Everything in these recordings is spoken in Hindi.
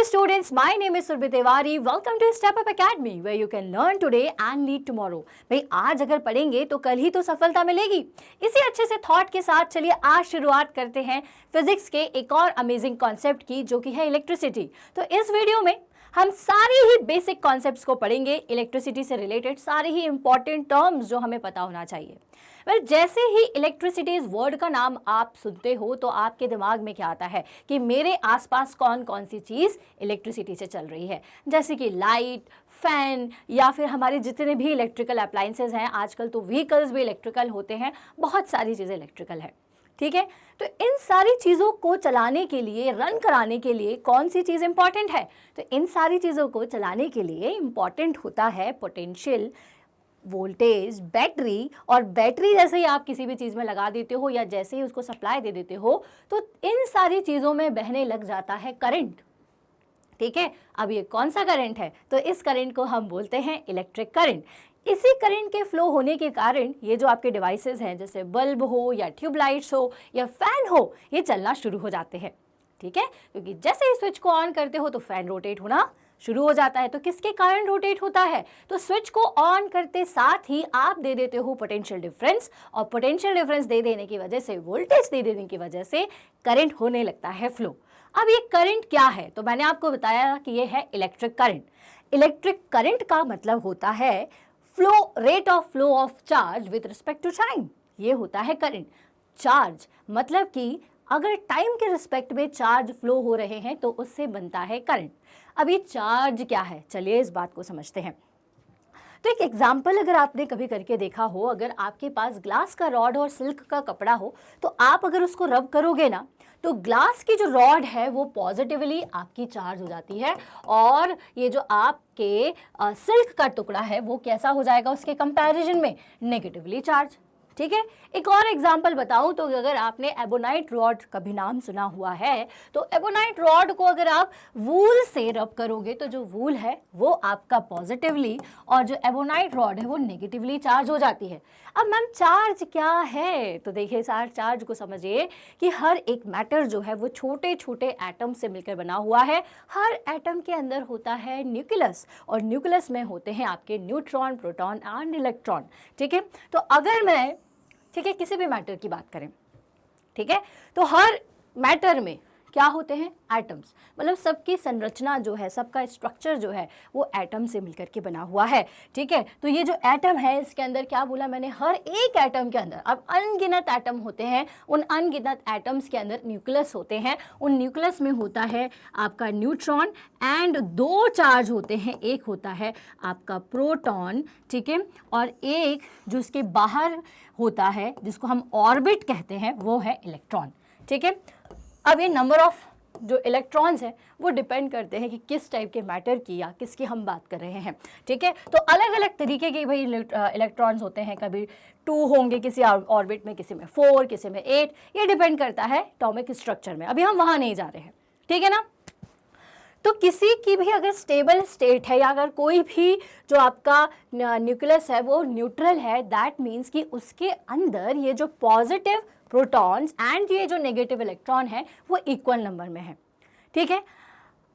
students, my name is Surbhi Tiwari. Welcome to Step Up Academy where you can learn today and lead tomorrow. भाई आज अगर पढ़ेंगे तो कल ही तो सफलता मिलेगी। इसी अच्छे से थॉट के साथ चलिए आज शुरुआत करते हैं फिजिक्स के एक और अमेजिंग कॉन्सेप्ट की, जो कि है इलेक्ट्रिसिटी। तो इस वीडियो में हम सारी ही बेसिक कॉन्सेप्ट्स को पढ़ेंगे, इलेक्ट्रिसिटी से रिलेटेड सारी ही इंपॉर्टेंट टर्म्स जो हमें पता होना चाहिए। जैसे ही इलेक्ट्रिसिटी इस वर्ड का नाम आप सुनते हो तो आपके दिमाग में क्या आता है कि मेरे आसपास कौन कौन सी चीज़ इलेक्ट्रिसिटी से चल रही है, जैसे कि लाइट, फैन, या फिर हमारे जितने भी इलेक्ट्रिकल अप्लायंसेज हैं। आजकल तो व्हीकल्स भी इलेक्ट्रिकल होते हैं, बहुत सारी चीज़ें इलेक्ट्रिकल है। ठीक है, तो इन सारी चीज़ों को चलाने के लिए, रन कराने के लिए कौन सी चीज़ इंपॉर्टेंट है? तो इन सारी चीज़ों को चलाने के लिए इंपॉर्टेंट होता है पोटेंशियल, वोल्टेज, बैटरी। और बैटरी जैसे ही आप किसी भी चीज़ में लगा देते हो या जैसे ही उसको सप्लाई दे देते हो तो इन सारी चीज़ों में बहने लग जाता है करंट। ठीक है, अब ये कौन सा करंट है? तो इस करंट को हम बोलते हैं इलेक्ट्रिक करंट। इसी करंट के फ्लो होने के कारण ये जो आपके डिवाइसेस हैं, जैसे बल्ब हो या ट्यूबलाइट्स हो या फैन हो, ये चलना शुरू हो जाते हैं। ठीक है, क्योंकि जैसे ही स्विच को ऑन करते हो तो फैन रोटेट होना शुरू हो जाता है। तो किसके कारण रोटेट होता है? तो स्विच को ऑन करते साथ ही आप दे देते हो पोटेंशियल डिफरेंस, और पोटेंशियल डिफरेंस दे देने की वजह से, वोल्टेज दे देने की वजह से करंट होने लगता है फ्लो। अब ये करंट क्या है? तो मैंने आपको बताया कि ये है इलेक्ट्रिक करंट। इलेक्ट्रिक करंट का मतलब होता है flow, rate of flow of charge with respect to time. ये होता है करंट। चार्ज मतलब कि अगर टाइम के रिस्पेक्ट में चार्ज फ्लो हो रहे हैं तो उससे बनता है करंट। अब ये चार्ज क्या है, चलिए इस बात को समझते हैं। तो एक एग्जाम्पल अगर आपने कभी करके देखा हो, अगर आपके पास ग्लास का रॉड और सिल्क का कपड़ा हो तो आप अगर उसको रब करोगे ना, तो ग्लास की जो रॉड है वो पॉजिटिवली आपकी चार्ज हो जाती है, और ये जो आपके सिल्क का टुकड़ा है वो कैसा हो जाएगा उसके कंपैरिजन में? Negatively charge. ठीक है, एक और एग्जाम्पल बताऊं तो अगर आपने एबोनाइट रॉड का भी नाम सुना हुआ है, तो एबोनाइट रॉड को अगर आप वूल से रब करोगे तो जो वूल है वो आपका पॉजिटिवली, और जो एबोनाइट रॉड है वो नेगेटिवली चार्ज हो जाती है। अब मैम चार्ज क्या है? तो देखिए सर, चार्ज को समझिए कि हर एक मैटर जो है वो छोटे छोटे एटम से मिलकर बना हुआ है। हर एटम के अंदर होता है न्यूक्लियस, और न्यूक्लियस में होते हैं आपके न्यूट्रॉन, प्रोटॉन एंड इलेक्ट्रॉन। ठीक है, तो अगर मैं, ठीक है, किसी भी मैटर की बात करें, ठीक है, तो हर मैटर में क्या होते हैं? एटम्स। मतलब सबकी संरचना जो है, सबका स्ट्रक्चर जो है वो एटम से मिलकर के बना हुआ है। ठीक है, तो ये जो एटम है इसके अंदर क्या बोला मैंने? हर एक एटम के अंदर अब अनगिनत एटम होते हैं। उन अनगिनत एटम्स के अंदर न्यूक्लियस होते हैं। उन न्यूक्लियस में होता है आपका न्यूट्रॉन, एंड दो चार्ज होते हैं। एक होता है आपका प्रोटॉन, ठीक है, और एक जो इसके बाहर होता है जिसको हम ऑर्बिट कहते हैं वो है इलेक्ट्रॉन। ठीक है, अब ये नंबर ऑफ जो इलेक्ट्रॉन्स हैं वो डिपेंड करते हैं कि किस टाइप के मैटर की या किसकी हम बात कर रहे हैं। ठीक है, तो अलग अलग तरीके के भाई इलेक्ट्रॉन्स होते हैं। कभी 2 होंगे किसी ऑर्बिट में, किसी में 4, किसी में 8, ये डिपेंड करता है एटॉमिक स्ट्रक्चर में। अभी हम वहाँ नहीं जा रहे हैं, ठीक है ना। तो किसी की भी अगर स्टेबल स्टेट है या अगर कोई भी जो आपका न्यूक्लियस है वो न्यूट्रल है, दैट मीन्स कि उसके अंदर ये जो पॉजिटिव प्रोटॉन्स एंड ये जो नेगेटिव इलेक्ट्रॉन है वो इक्वल नंबर में है। ठीक है,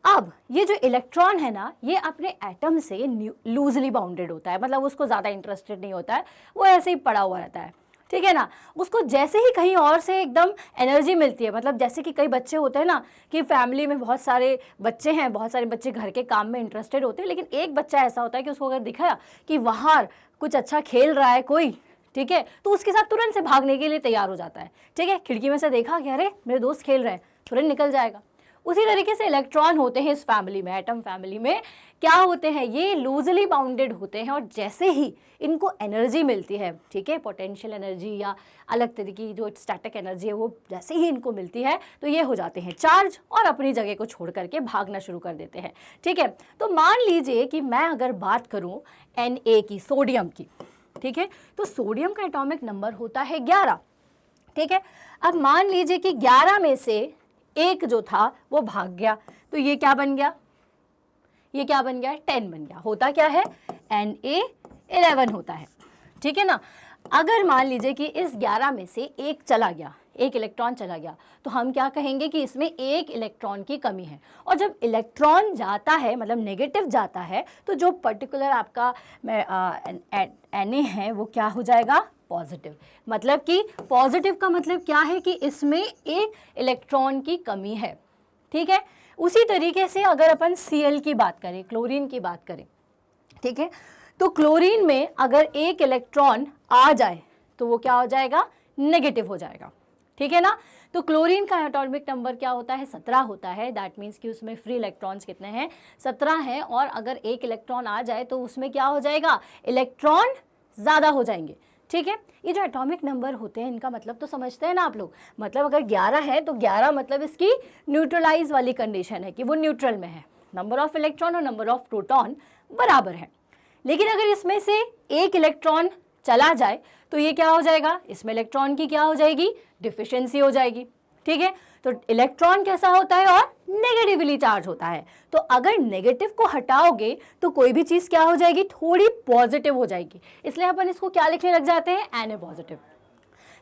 अब ये जो इलेक्ट्रॉन है ना, ये अपने एटम से लूजली बाउंडेड होता है, मतलब उसको ज़्यादा इंटरेस्टेड नहीं होता है, वो ऐसे ही पड़ा हुआ रहता है। ठीक है ना, उसको जैसे ही कहीं और से एकदम एनर्जी मिलती है, मतलब जैसे कि कई बच्चे होते हैं ना कि फैमिली में बहुत सारे बच्चे हैं, बहुत सारे बच्चे घर के काम में इंटरेस्टेड होते हैं, लेकिन एक बच्चा ऐसा होता है कि उसको अगर दिखाया कि बाहर कुछ अच्छा खेल रहा है कोई, ठीक है, तो उसके साथ तुरंत से भागने के लिए तैयार हो जाता है। ठीक है, खिड़की में से देखा कि अरे मेरे दोस्त खेल रहे हैं, तुरंत निकल जाएगा। उसी तरीके से इलेक्ट्रॉन होते हैं इस फैमिली में, एटम फैमिली में क्या होते हैं? ये लूजली बाउंडेड होते हैं, और जैसे ही इनको एनर्जी मिलती है, ठीक है, पोटेंशियल एनर्जी या अलग तरीके की जो स्टैटिक एनर्जी है, वो जैसे ही इनको मिलती है तो ये हो जाते हैं चार्ज और अपनी जगह को छोड़ करके भागना शुरू कर देते हैं। ठीक है, तो मान लीजिए कि मैं अगर बात करूं Na की, सोडियम की, ठीक है, तो सोडियम का एटॉमिक नंबर होता है 11। ठीक है, अब मान लीजिए कि 11 में से एक जो था वो भाग गया, तो ये क्या बन गया? ये क्या बन गया? 10 बन गया। होता क्या है? Na11 होता है। ठीक है ना, अगर मान लीजिए कि इस 11 में से एक चला गया, एक इलेक्ट्रॉन चला गया, तो हम क्या कहेंगे कि इसमें एक इलेक्ट्रॉन की कमी है। और जब इलेक्ट्रॉन जाता है, मतलब नेगेटिव जाता है, तो जो पर्टिकुलर आपका Na है वो क्या हो जाएगा, पॉजिटिव। मतलब कि पॉजिटिव का मतलब क्या है कि इसमें एक इलेक्ट्रॉन की कमी है, ठीक है। उसी तरीके से अगर अपन Cl की बात करें, क्लोरीन की बात करें, ठीक है, तो क्लोरीन में अगर एक इलेक्ट्रॉन आ जाए तो वो क्या हो जाएगा, नेगेटिव हो जाएगा, ठीक है ना। तो क्लोरीन का एटॉमिक नंबर क्या होता है, 17 होता है। दैट मीन्स कि उसमें फ्री इलेक्ट्रॉन्स कितने हैं, 17 हैं। और अगर एक इलेक्ट्रॉन आ जाए तो उसमें क्या हो जाएगा, इलेक्ट्रॉन ज़्यादा हो जाएंगे, ठीक है। ये जो एटॉमिक नंबर होते हैं इनका मतलब तो समझते हैं ना आप लोग। मतलब अगर 11 है तो 11 मतलब इसकी न्यूट्रलाइज वाली कंडीशन है कि वो न्यूट्रल में है, नंबर ऑफ इलेक्ट्रॉन और नंबर ऑफ प्रोटॉन बराबर है। लेकिन अगर इसमें से एक इलेक्ट्रॉन चला जाए तो ये क्या हो जाएगा, इसमें इलेक्ट्रॉन की क्या हो जाएगी, डिफिशियंसी हो जाएगी, ठीक है। तो इलेक्ट्रॉन कैसा होता है, और नेगेटिवली चार्ज होता है। तो अगर नेगेटिव को हटाओगे तो कोई भी चीज़ क्या हो जाएगी, थोड़ी पॉजिटिव हो जाएगी। इसलिए अपन इसको क्या लिखने लग जाते हैं, Na पॉजिटिव।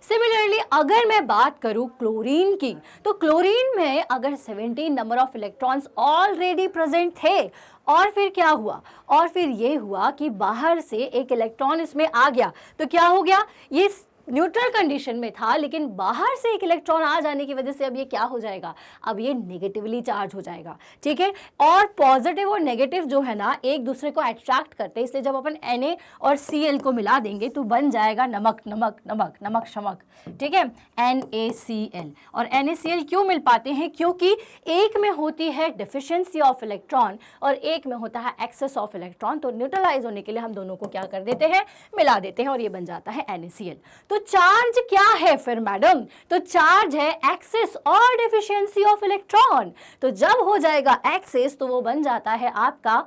सिमिलरली अगर मैं बात करूं क्लोरीन की, तो क्लोरीन में अगर 17 number of electrons already present थे, और फिर क्या हुआ, और फिर ये हुआ कि बाहर से एक इलेक्ट्रॉन इसमें आ गया, तो क्या हो गया, ये न्यूट्रल कंडीशन में था, लेकिन बाहर से एक इलेक्ट्रॉन आ जाने की वजह से अब ये क्या हो जाएगा, अब ये नेगेटिवली चार्ज हो जाएगा, ठीक है। और पॉजिटिव और नेगेटिव जो है ना एक दूसरे को अट्रैक्ट करते हैं, इसलिए जब अपन Na और Cl को मिला देंगे तो बन जाएगा नमक नमक नमक नमक शमक, ठीक है, NaCl। और NaCl क्यों मिल पाते हैं, क्योंकि एक में होती है डिफिशियंसी ऑफ इलेक्ट्रॉन और एक में होता है एक्सेस ऑफ इलेक्ट्रॉन। तो न्यूट्रलाइज होने के लिए हम दोनों को क्या कर देते हैं, मिला देते हैं, और ये बन जाता है NaCl। तो चार्ज क्या है फिर मैडम, तो चार्ज है एक्सेस और डिफिशियंसी ऑफ इलेक्ट्रॉन। तो जब हो जाएगा एक्सेस तो वो बन जाता है आपका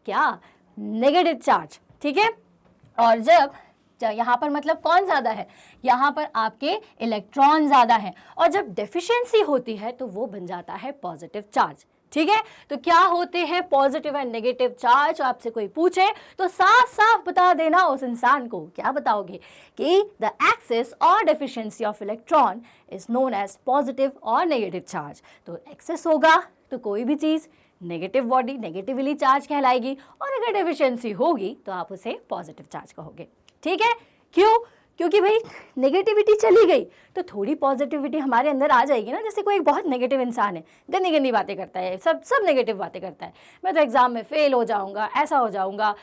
क्या, नेगेटिव चार्ज, ठीक है। और जब यहाँ पर मतलब कौन ज़्यादा है, यहाँ पर आपके इलेक्ट्रॉन ज़्यादा है, और जब डेफिशिएंसी होती है तो वो बन जाता है पॉजिटिव चार्ज, ठीक है। तो क्या होते हैं पॉजिटिव एंड नेगेटिव चार्ज, आपसे कोई पूछे तो साफ साफ बता देना उस इंसान को। क्या बताओगे कि द एक्सेस और deficiency of electron is known as positive और नेगेटिव चार्ज। तो एक्सेस होगा तो कोई भी चीज़ नेगेटिव बॉडी नेगेटिवली चार्ज कहलाएगी, और अगर डेफिशिएंसी होगी तो आप उसे पॉजिटिव चार्ज कहोगे, ठीक है। क्यों, क्योंकि भाई नेगेटिविटी चली गई तो थोड़ी पॉजिटिविटी हमारे अंदर आ जाएगी ना। जैसे कोई बहुत नेगेटिव इंसान है, गंदी गंदी बातें करता है, सब नेगेटिव बातें करता है, मैं तो एग्ज़ाम में फेल हो जाऊंगा, ऐसा हो जाऊंगा,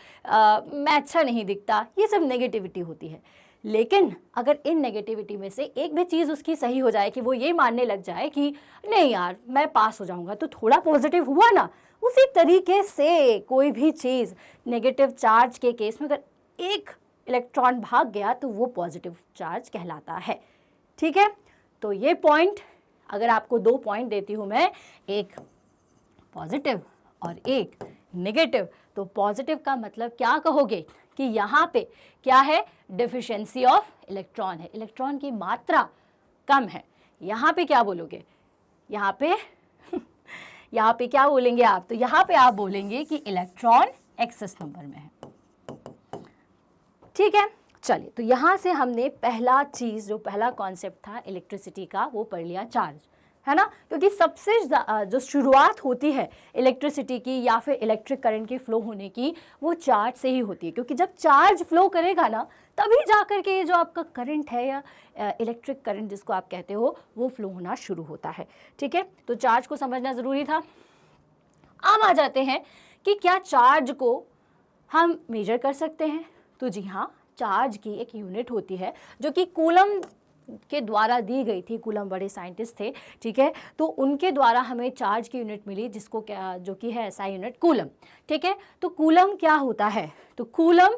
मैं अच्छा नहीं दिखता, ये सब नेगेटिविटी होती है। लेकिन अगर इन नेगेटिविटी में से एक भी चीज़ उसकी सही हो जाए कि वो ये मानने लग जाए कि नहीं यार मैं पास हो जाऊंगा, तो थोड़ा पॉजिटिव हुआ ना। उसी तरीके से कोई भी चीज़ नेगेटिव चार्ज के केस में अगर एक इलेक्ट्रॉन भाग गया तो वो पॉजिटिव चार्ज कहलाता है, ठीक है। तो ये पॉइंट, अगर आपको 2 पॉइंट देती हूँ मैं, एक पॉजिटिव और एक नेगेटिव, तो पॉजिटिव का मतलब क्या कहोगे कि यहाँ पे क्या है, डेफिशिएंसी ऑफ इलेक्ट्रॉन है, इलेक्ट्रॉन की मात्रा कम है। यहाँ पे क्या बोलोगे, यहाँ पे यहाँ पे क्या बोलेंगे आप, तो यहाँ पे आप बोलेंगे कि इलेक्ट्रॉन एक्सेस नंबर में है, ठीक है। चलिए, तो यहाँ से हमने पहला चीज़, जो पहला कॉन्सेप्ट था इलेक्ट्रिसिटी का, वो पढ़ लिया, चार्ज, है ना। क्योंकि सबसे जो शुरुआत होती है इलेक्ट्रिसिटी की या फिर इलेक्ट्रिक करंट की फ्लो होने की, वो चार्ज से ही होती है। क्योंकि जब चार्ज फ्लो करेगा ना, तभी जा कर के ये जो आपका करंट है या इलेक्ट्रिक करंट जिसको आप कहते हो, वो फ्लो होना शुरू होता है, ठीक है। तो चार्ज को समझना ज़रूरी था। अब आ जाते हैं कि क्या चार्ज को हम मेजर कर सकते हैं। तो जी हाँ, चार्ज की एक यूनिट होती है जो कि कूलम के द्वारा दी गई थी। कूलम बड़े साइंटिस्ट थे, ठीक है, तो उनके द्वारा हमें चार्ज की यूनिट मिली, जिसको क्या, जो कि है SI यूनिट कूलम, ठीक है। तो कूलम क्या होता है, तो coulomb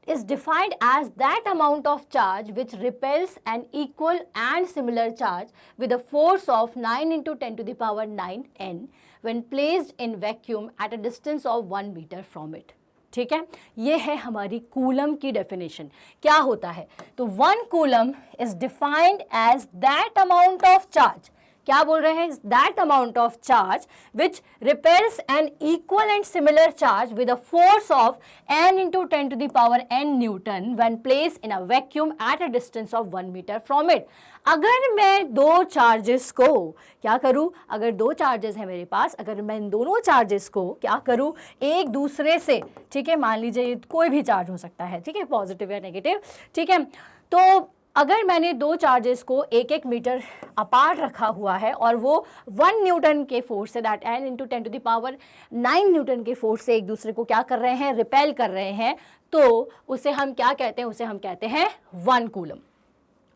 is defined as that amount of charge which repels an equal and similar charge with a force of 9 × 10⁹ N when placed in vacuum at a distance of 1 meter from it, ठीक है। ये है हमारी कूलम की डेफिनेशन। क्या होता है, तो 1 coulomb is defined as that amount of charge. क्या बोल रहे हैं, that amount of charge which repels an equal and similar charge with a force of n into 10 to the power n newton when placed in a vacuum at a distance of 1 meter from it। अगर मैं दो चार्जेस को क्या करूं, अगर दो चार्जेस है मेरे पास, अगर मैं इन दोनों चार्जेस को क्या करूं, एक दूसरे से, ठीक है, मान लीजिए कोई भी चार्ज हो सकता है, ठीक है, पॉजिटिव या नेगेटिव, ठीक है, तो अगर मैंने दो चार्जेस को एक एक मीटर अपार्ट रखा हुआ है और वो 1 न्यूटन के फोर्स से, that n into 10 to the power 9 Newton के फोर्स से एक दूसरे को क्या कर रहे हैं, रिपेल कर रहे हैं, तो उसे हम क्या कहते हैं, उसे हम कहते हैं 1 कूलम,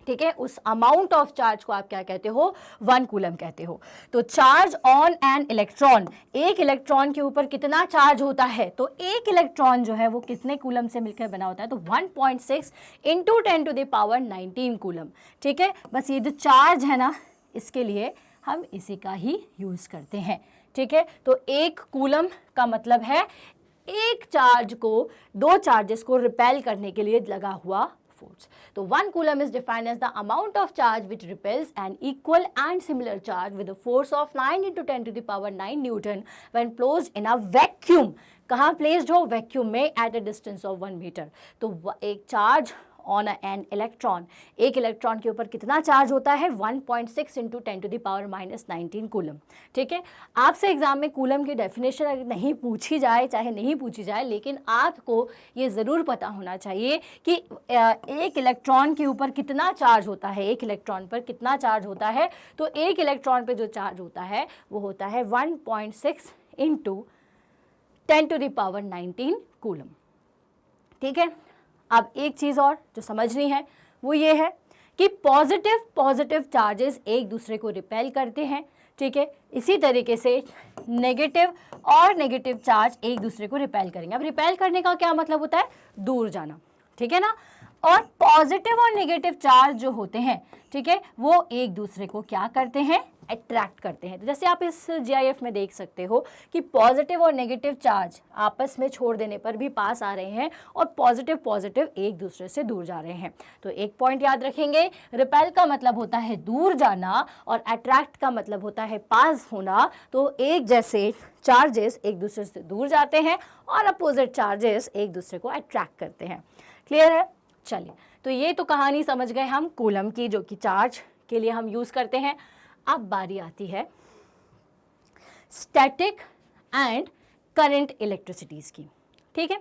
ठीक है। उस अमाउंट ऑफ चार्ज को आप क्या कहते हो, 1 कूलम कहते हो। तो चार्ज ऑन एन इलेक्ट्रॉन, एक इलेक्ट्रॉन के ऊपर कितना चार्ज होता है, तो एक इलेक्ट्रॉन जो है वो कितने कूलम से मिलकर बना होता है, तो 1.6 into 10 to the power 19 coulomb, ठीक है। बस ये जो चार्ज है ना, इसके लिए हम इसी का ही यूज करते हैं, ठीक है। तो एक कूलम का मतलब है एक चार्ज को दो चार्जेस को रिपेल करने के लिए लगा हुआ force। तो 1 coulomb is defined as the amount of charge which repels an equal and similar charge with a force of 9 into 10 to the power 9 Newton when placed in a vacuum। कहाँ placed हो, वैक्यूम में, at a distance of 1 meter। तो एक चार्ज ऑन एन इलेक्ट्रॉन, एक इलेक्ट्रॉन के ऊपर कितना चार्ज होता है, 1.6 into 10 to the power minus 19 coulomb, ठीक है। आपसे एग्जाम में कूलम की डेफिनेशन अगर नहीं पूछी जाए, चाहे नहीं पूछी जाए, लेकिन आपको ये ज़रूर पता होना चाहिए कि एक इलेक्ट्रॉन के ऊपर कितना चार्ज होता है, एक इलेक्ट्रॉन पर कितना चार्ज होता है। तो एक इलेक्ट्रॉन पर जो चार्ज होता है वो होता है 1.6 into 10 to the power 19 coulomb, ठीक है। अब एक चीज़ और जो समझनी है वो ये है कि पॉजिटिव चार्जेस एक दूसरे को रिपेल करते हैं, ठीक है। इसी तरीके से नेगेटिव चार्ज एक दूसरे को रिपेल करेंगे। अब रिपेल करने का क्या मतलब होता है, दूर जाना, ठीक है ना। और पॉजिटिव और नेगेटिव चार्ज जो होते हैं, ठीक है, वो एक दूसरे को क्या करते हैं, अट्रैक्ट करते हैं। तो जैसे आप इस GIF में देख सकते हो कि पॉजिटिव और नेगेटिव चार्ज आपस में छोड़ देने पर भी पास आ रहे हैं और पॉजिटिव एक दूसरे से दूर जा रहे हैं। तो एक पॉइंट याद रखेंगे, रिपेल का मतलब होता है दूर जाना और अट्रैक्ट का मतलब होता है पास होना। तो एक जैसे चार्जेस एक दूसरे से दूर जाते हैं और अपोजिट चार्जेस एक दूसरे को अट्रैक्ट करते हैं। क्लियर है, चलिए। तो ये तो कहानी समझ गए हम कूलम की, जो कि चार्ज के लिए हम यूज़ करते हैं। अब बारी आती है स्टैटिक एंड करंट इलेक्ट्रिसिटीज़ की, ठीक है।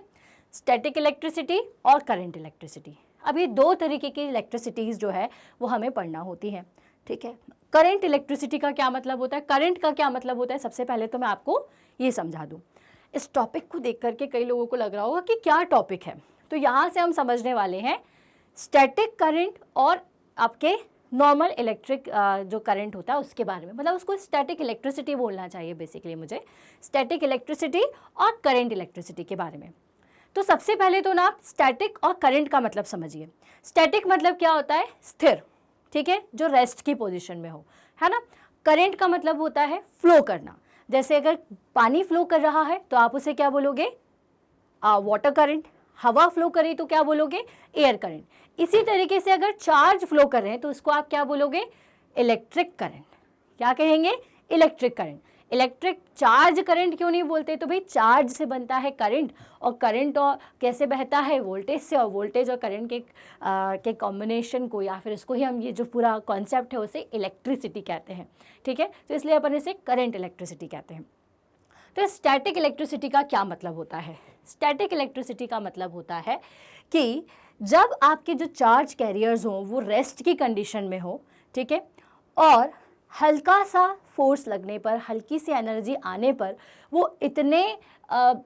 स्टैटिक इलेक्ट्रिसिटी और करंट इलेक्ट्रिसिटी, अभी दो तरीके की इलेक्ट्रिसिटीज़ जो है वो हमें पढ़ना होती है, ठीक है। करंट इलेक्ट्रिसिटी का क्या मतलब होता है, करंट का क्या मतलब होता है, सबसे पहले तो मैं आपको ये समझा दूँ। इस टॉपिक को देख करके कई लोगों को लग रहा होगा कि क्या टॉपिक है, तो यहाँ से हम समझने वाले हैं स्टैटिक करंट और आपके नॉर्मल इलेक्ट्रिक जो करंट होता है उसके बारे में। मतलब उसको स्टैटिक इलेक्ट्रिसिटी बोलना चाहिए बेसिकली मुझे, स्टैटिक इलेक्ट्रिसिटी और करंट इलेक्ट्रिसिटी के बारे में। तो सबसे पहले तो ना आप स्टैटिक और करंट का मतलब समझिए। स्टैटिक मतलब क्या होता है, स्थिर, ठीक है, जो रेस्ट की पोजीशन में हो, है ना। करंट का मतलब होता है फ्लो करना। जैसे अगर पानी फ्लो कर रहा है तो आप उसे क्या बोलोगे, वाटर करंट। हवा फ्लो करे तो क्या बोलोगे, एयर करंट। इसी तरीके से अगर चार्ज फ्लो कर रहे हैं तो उसको आप क्या बोलोगे, इलेक्ट्रिक करंट। क्या कहेंगे, electric current. Electric charge current क्यों नहीं बोलते, तो भाई चार्ज से बनता है करंट, और करंट और कैसे बहता है, वोल्टेज से, और वोल्टेज और करंट के कॉम्बिनेशन को, या फिर इसको ही हम ये जो पूरा कॉन्सेप्ट है उसे इलेक्ट्रिसिटी कहते हैं, ठीक है। तो इसलिए अपन इसे करंट इलेक्ट्रिसिटी कहते हैं। तो स्टैटिक इलेक्ट्रिसिटी का क्या मतलब होता है, स्टैटिक इलेक्ट्रिसिटी का मतलब होता है कि जब आपके जो चार्ज कैरियर्स हों वो रेस्ट की कंडीशन में हो, ठीक है, और हल्का सा फोर्स लगने पर, हल्की सी एनर्जी आने पर वो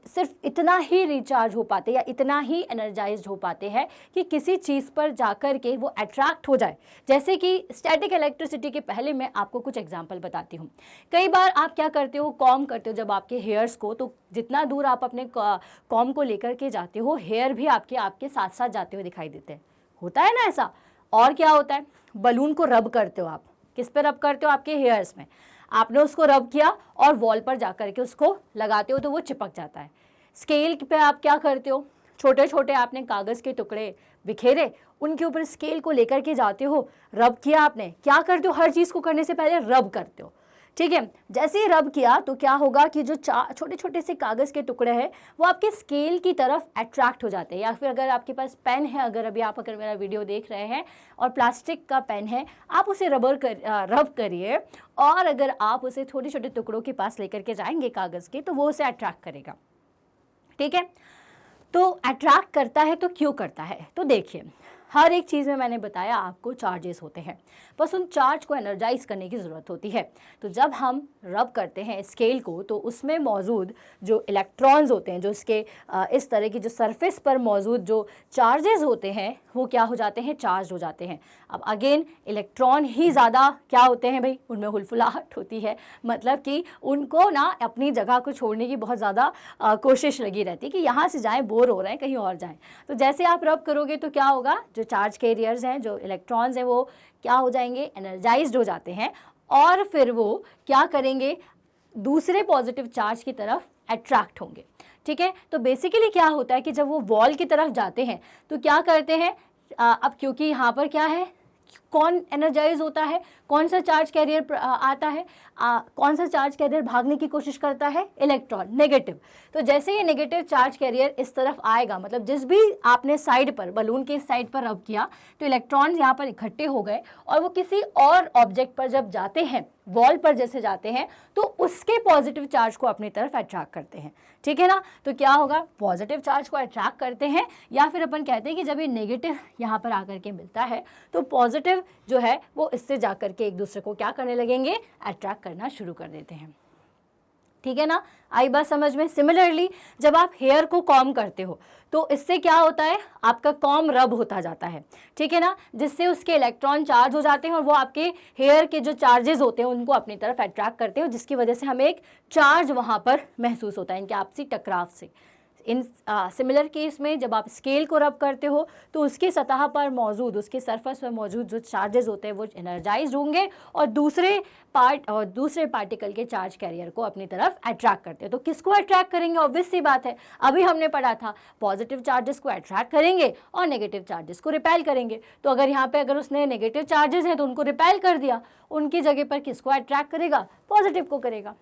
सिर्फ इतना ही रिचार्ज हो पाते या इतना ही एनर्जाइज्ड हो पाते हैं कि किसी चीज़ पर जाकर के वो अट्रैक्ट हो जाए। जैसे कि स्टैटिक इलेक्ट्रिसिटी के पहले मैं आपको कुछ एग्जांपल बताती हूँ। कई बार आप क्या करते हो, कॉम करते हो जब आपके हेयर्स को, तो जितना दूर आप अपने कॉम को लेकर के जाते हो, हेयर भी आपके साथ साथ जाते हुए दिखाई देते हैं। होता है ना ऐसा। और क्या होता है, बलून को रब करते हो आप, किस पे रब करते हो, आपके हेयर्स में। आपने उसको रब किया और वॉल पर जाकर के उसको लगाते हो तो वो चिपक जाता है। स्केल पे आप क्या करते हो, छोटे छोटे आपने कागज़ के टुकड़े बिखेरे उनके ऊपर स्केल को लेकर के जाते हो, रब किया आपने, क्या करते हो, हर चीज़ को करने से पहले रब करते हो, ठीक है। जैसे ही रब किया तो क्या होगा कि जो छोटे छोटे से कागज़ के टुकड़े हैं वो आपके स्केल की तरफ अट्रैक्ट हो जाते हैं। या फिर अगर आपके पास पेन है, अगर आप मेरा वीडियो देख रहे हैं और प्लास्टिक का पेन है, आप उसे रब करिए, और अगर आप उसे छोटे छोटे टुकड़ों के पास लेकर के जाएंगे कागज़ के, तो वो उसे अट्रैक्ट करेगा, ठीक है। तो अट्रैक्ट करता है तो क्यों करता है, तो देखिए हर एक चीज़ में मैंने बताया आपको चार्जेस होते हैं, बस उन चार्ज को एनर्जाइज करने की ज़रूरत होती है। तो जब हम रब करते हैं स्केल को, तो उसमें मौजूद जो इलेक्ट्रॉन्स होते हैं, जो इसके इस तरह की जो सरफेस पर मौजूद जो चार्जेस होते हैं, वो क्या हो जाते हैं, चार्ज हो जाते हैं। अब अगेन इलेक्ट्रॉन ही ज़्यादा क्या होते हैं भाई, उनमें हुलफुलाहट होती है, मतलब कि उनको ना अपनी जगह को छोड़ने की बहुत ज़्यादा कोशिश लगी रहती है कि यहाँ से जाएँ, बोर हो रहे हैं, कहीं और जाएँ। तो जैसे आप रब करोगे तो क्या होगा, जो चार्ज कैरियर्स हैं, जो इलेक्ट्रॉन्स हैं, वो क्या हो जाएंगे, एनर्जाइज्ड हो जाते हैं, और फिर वो क्या करेंगे, दूसरे पॉजिटिव चार्ज की तरफ अट्रैक्ट होंगे, ठीक है। तो बेसिकली क्या होता है कि जब वो वॉल की तरफ जाते हैं तो क्या करते हैं, अब क्योंकि यहाँ पर क्या है, कौन एनर्जाइज होता है, कौन सा चार्ज कैरियर आता है, कौन सा चार्ज कैरियर भागने की कोशिश करता है, इलेक्ट्रॉन, नेगेटिव। तो जैसे ये नेगेटिव चार्ज कैरियर इस तरफ आएगा, मतलब जिस भी आपने साइड पर, बलून के साइड पर रब किया, तो इलेक्ट्रॉन यहाँ पर इकट्ठे हो गए, और वो किसी और ऑब्जेक्ट पर जब जाते हैं, वॉल पर जैसे जाते हैं, तो उसके पॉजिटिव चार्ज को अपनी तरफ अट्रैक्ट करते हैं, ठीक है ना। तो क्या होगा, पॉजिटिव चार्ज को अट्रैक्ट करते हैं, या फिर अपन कहते हैं कि जब ये नेगेटिव यहाँ पर आकर के मिलता है, तो पॉजिटिव जो है वो इससे जाकर के एक दूसरे को क्या करने लगेंगे, अट्रैक्ट करना शुरू कर देते हैं, ठीक है ना। आई बात समझ में। सिमिलरली जब आप हेयर को कॉम्ब करते हो, तो इससे क्या होता है, आपका कॉम्ब रब होता जाता है, ठीक है ना, जिससे उसके इलेक्ट्रॉन चार्ज हो जाते हैं, और वो आपके हेयर के जो चार्जेस होते हैं उनको अपनी तरफ अट्रैक्ट करते हैं, जिसकी वजह से हमें एक चार्ज वहाँ पर महसूस होता है इनके आपसी टकराव से। इन सिमिलर केस में जब आप स्केल को रब करते हो, तो उसकी सतह पर मौजूद, उसके सरफेस पर मौजूद जो चार्जेस होते हैं वो एनर्जाइज्ड होंगे, और दूसरे पार्टिकल के चार्ज कैरियर को अपनी तरफ अट्रैक्ट करते हैं। तो किसको अट्रैक्ट करेंगे, ऑब्वियस सी बात है, अभी हमने पढ़ा था पॉजिटिव चार्जेस को अट्रैक्ट करेंगे और नेगेटिव चार्जेस को रिपेल करेंगे। तो अगर यहाँ पे अगर उसने नेगेटिव चार्जेस हैं तो उनको रिपेल कर दिया, उनकी जगह पर किसको अट्रैक्ट करेगा, पॉजिटिव को करेगा,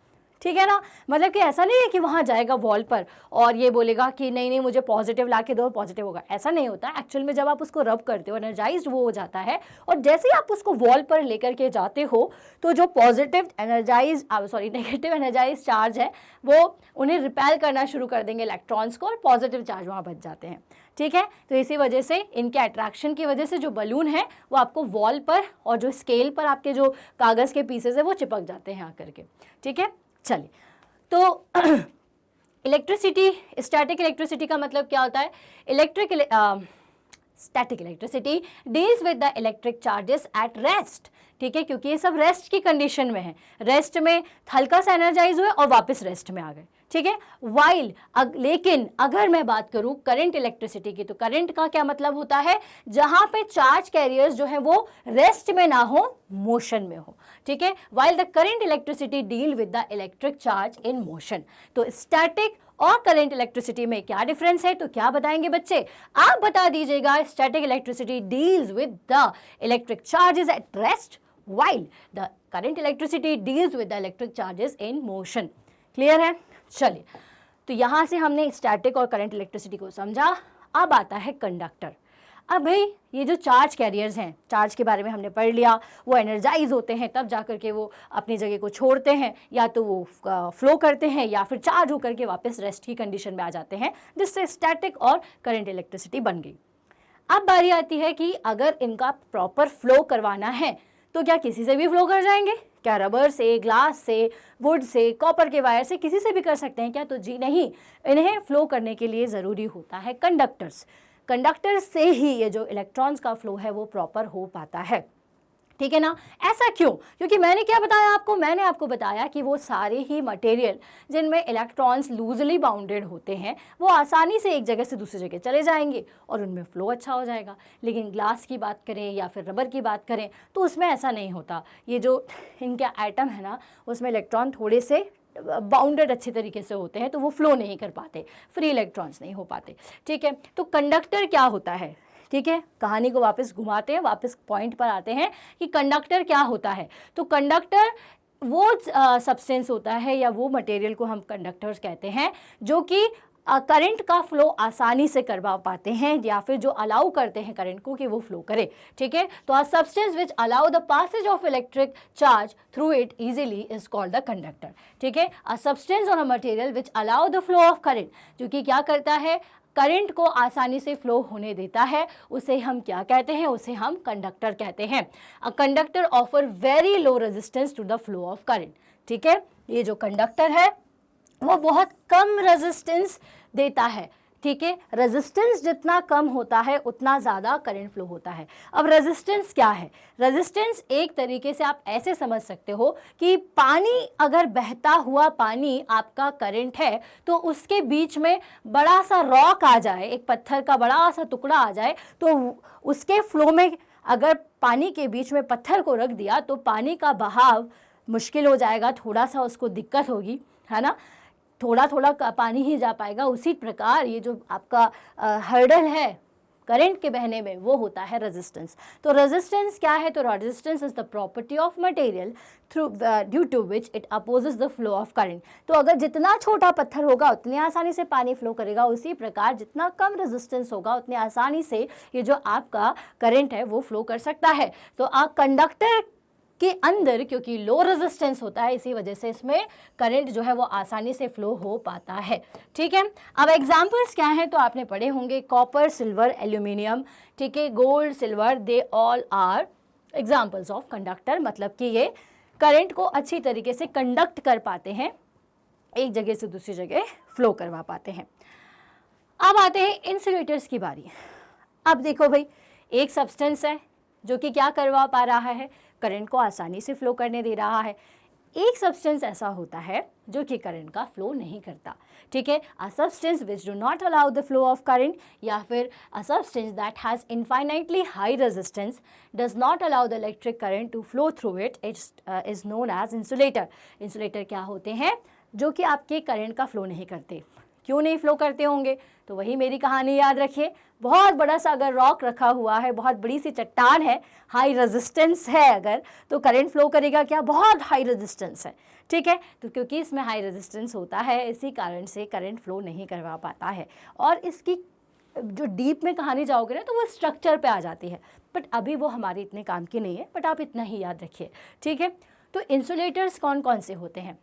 ठीक है ना। मतलब कि ऐसा नहीं है कि वहाँ जाएगा वॉल पर और ये बोलेगा कि नहीं नहीं मुझे पॉजिटिव ला के दो, पॉजिटिव होगा, ऐसा नहीं होता। एक्चुअल में जब आप उसको रब करते हो, एनर्जाइज्ड वो हो जाता है, और जैसे ही आप उसको वॉल पर लेकर के जाते हो, तो जो नेगेटिव एनर्जाइज चार्ज है वो उन्हें रिपेल करना शुरू कर देंगे इलेक्ट्रॉन्स को, और पॉजिटिव चार्ज वहाँ बच जाते हैं, ठीक है। तो इसी वजह से इनके अट्रैक्शन की वजह से जो बलून है वो आपको वॉल पर और जो स्केल पर आपके जो कागज़ के पीसेस है वो चिपक जाते हैं आकर के, ठीक है। चलिए, तो इलेक्ट्रिसिटी, स्टैटिक इलेक्ट्रिसिटी का मतलब क्या होता है, static electricity deals with the electric charges at rest, ठीक है, क्योंकि ये सब रेस्ट की कंडीशन में है, रेस्ट में हल्का सा एनर्जाइज हुए और वापस रेस्ट में आ गए, ठीक है। लेकिन अगर मैं बात करूं करंट इलेक्ट्रिसिटी की, तो करंट का क्या मतलब होता है, जहां पे चार्ज कैरियर्स जो है वो रेस्ट में ना हो, मोशन में हो, ठीक है। While the current electricity deal with the electric charge in motion. तो स्टैटिक और करंट इलेक्ट्रिसिटी में क्या डिफरेंस है, तो क्या बताएंगे बच्चे, आप बता दीजिएगा। Static electricity deals with the electric charges at rest, while the current electricity deals with the electric charges in motion. Clear है। चलिए, तो यहां से हमने स्टैटिक और करंट इलेक्ट्रिसिटी को समझा। अब आता है कंडक्टर। अब भाई ये जो चार्ज कैरियर्स हैं, चार्ज के बारे में हमने पढ़ लिया, वो एनर्जाइज होते हैं, तब जाकर के वो अपनी जगह को छोड़ते हैं, या तो वो फ्लो करते हैं या फिर चार्ज होकर के वापस रेस्ट की कंडीशन में आ जाते हैं, जिससे स्टैटिक और करंट इलेक्ट्रिसिटी बन गई। अब बारी आती है कि अगर इनका प्रॉपर फ्लो करवाना है तो क्या किसी से भी फ्लो कर जाएंगे, क्या रबर से, ग्लास से, वुड से, कॉपर के वायर से, किसी से भी कर सकते हैं क्या, तो जी नहीं, इन्हें फ्लो करने के लिए ज़रूरी होता है कंडक्टर्स। कंडक्टर से ही ये जो इलेक्ट्रॉन्स का फ्लो है वो प्रॉपर हो पाता है, ठीक है ना। ऐसा क्यों, क्योंकि मैंने क्या बताया आपको, मैंने आपको बताया कि वो सारे ही मटेरियल जिनमें इलेक्ट्रॉन्स लूजली बाउंडेड होते हैं वो आसानी से एक जगह से दूसरी जगह चले जाएंगे और उनमें फ्लो अच्छा हो जाएगा। लेकिन ग्लास की बात करें या फिर रबर की बात करें तो उसमें ऐसा नहीं होता। ये जो इनके एटम है ना, उसमें इलेक्ट्रॉन थोड़े से बाउंडेड अच्छे तरीके से होते हैं, तो वो फ्लो नहीं कर पाते, फ्री इलेक्ट्रॉन्स नहीं हो पाते, ठीक है। तो कंडक्टर क्या होता है, ठीक है, कहानी को वापस घुमाते हैं, वापस पॉइंट पर आते हैं कि कंडक्टर क्या होता है। तो कंडक्टर वो सब्सटेंस होता है या वो मटेरियल को हम कंडक्टर्स कहते हैं जो कि करंट का फ्लो आसानी से करवा पाते हैं या फिर जो अलाउ करते हैं करंट को कि वो फ्लो करे। ठीक है, तो a substance which allow the passage of electric charge through it easily is called the conductor. ठीक है, अ सब्सटेंस और a material which allow the flow of current, जो कि क्या करता है, करंट को आसानी से फ्लो होने देता है, उसे हम क्या कहते हैं, उसे हम कंडक्टर कहते हैं। A conductor offer very low resistance to the flow of current. ठीक है, ये जो कंडक्टर है वो बहुत कम रेजिस्टेंस देता है। ठीक है, रेजिस्टेंस जितना कम होता है उतना ज़्यादा करंट फ्लो होता है। अब रेजिस्टेंस क्या है? रेजिस्टेंस एक तरीके से आप ऐसे समझ सकते हो कि पानी, अगर बहता हुआ पानी आपका करंट है तो उसके बीच में बड़ा सा रॉक आ जाए, एक पत्थर का बड़ा सा टुकड़ा आ जाए, तो उसके फ्लो में अगर पानी के बीच में पत्थर को रख दिया तो पानी का बहाव मुश्किल हो जाएगा, थोड़ा सा उसको दिक्कत होगी, है ना, थोड़ा थोड़ा पानी ही जा पाएगा। उसी प्रकार ये जो आपका हर्डल है करंट के बहने में, वो होता है रेजिस्टेंस। तो रेजिस्टेंस क्या है? तो resistance is the property of material through due to which it opposes the flow of current. तो अगर जितना छोटा पत्थर होगा उतनी आसानी से पानी फ्लो करेगा, उसी प्रकार जितना कम रेजिस्टेंस होगा उतनी आसानी से ये जो आपका करंट है वो फ्लो कर सकता है। तो कंडक्टर के अंदर क्योंकि लो रेजिस्टेंस होता है, इसी वजह से इसमें करंट जो है वो आसानी से फ्लो हो पाता है। ठीक है, अब एग्जांपल्स क्या हैं? तो आपने पढ़े होंगे कॉपर, सिल्वर, एल्यूमिनियम, ठीक है, gold, silver, they all are examples of conductor. मतलब कि ये करंट को अच्छी तरीके से कंडक्ट कर पाते हैं, एक जगह से दूसरी जगह फ्लो करवा पाते हैं। अब आते हैं इंसुलेटर्स की बारी। अब देखो भाई, एक सब्सटेंस है जो कि क्या करवा पा रहा है, करंट को आसानी से फ्लो करने दे रहा है। एक सब्सटेंस ऐसा होता है जो कि करंट का फ्लो नहीं करता। ठीक है, a substance which do not allow the flow of current, या फिर a substance that has infinitely high resistance does not allow the electric current to flow through it is known as insulator. Insulator क्या होते हैं? जो कि आपके करंट का फ्लो नहीं करते। क्यों नहीं फ्लो करते होंगे? तो वही मेरी कहानी याद रखिए, बहुत बड़ा सा अगर रॉक रखा हुआ है, बहुत बड़ी सी चट्टान है, हाई रेजिस्टेंस है अगर, तो करंट फ्लो करेगा क्या? बहुत हाई रेजिस्टेंस है। ठीक है, तो क्योंकि इसमें हाई रेजिस्टेंस होता है, इसी कारण से करंट फ्लो नहीं करवा पाता है। और इसकी जो डीप में कहानी जाओगे ना तो वो स्ट्रक्चर पे आ जाती है, बट अभी वो हमारे इतने काम की नहीं है, बट आप इतना ही याद रखिए। ठीक है, तो इंसुलेटर्स कौन कौन से होते हैं?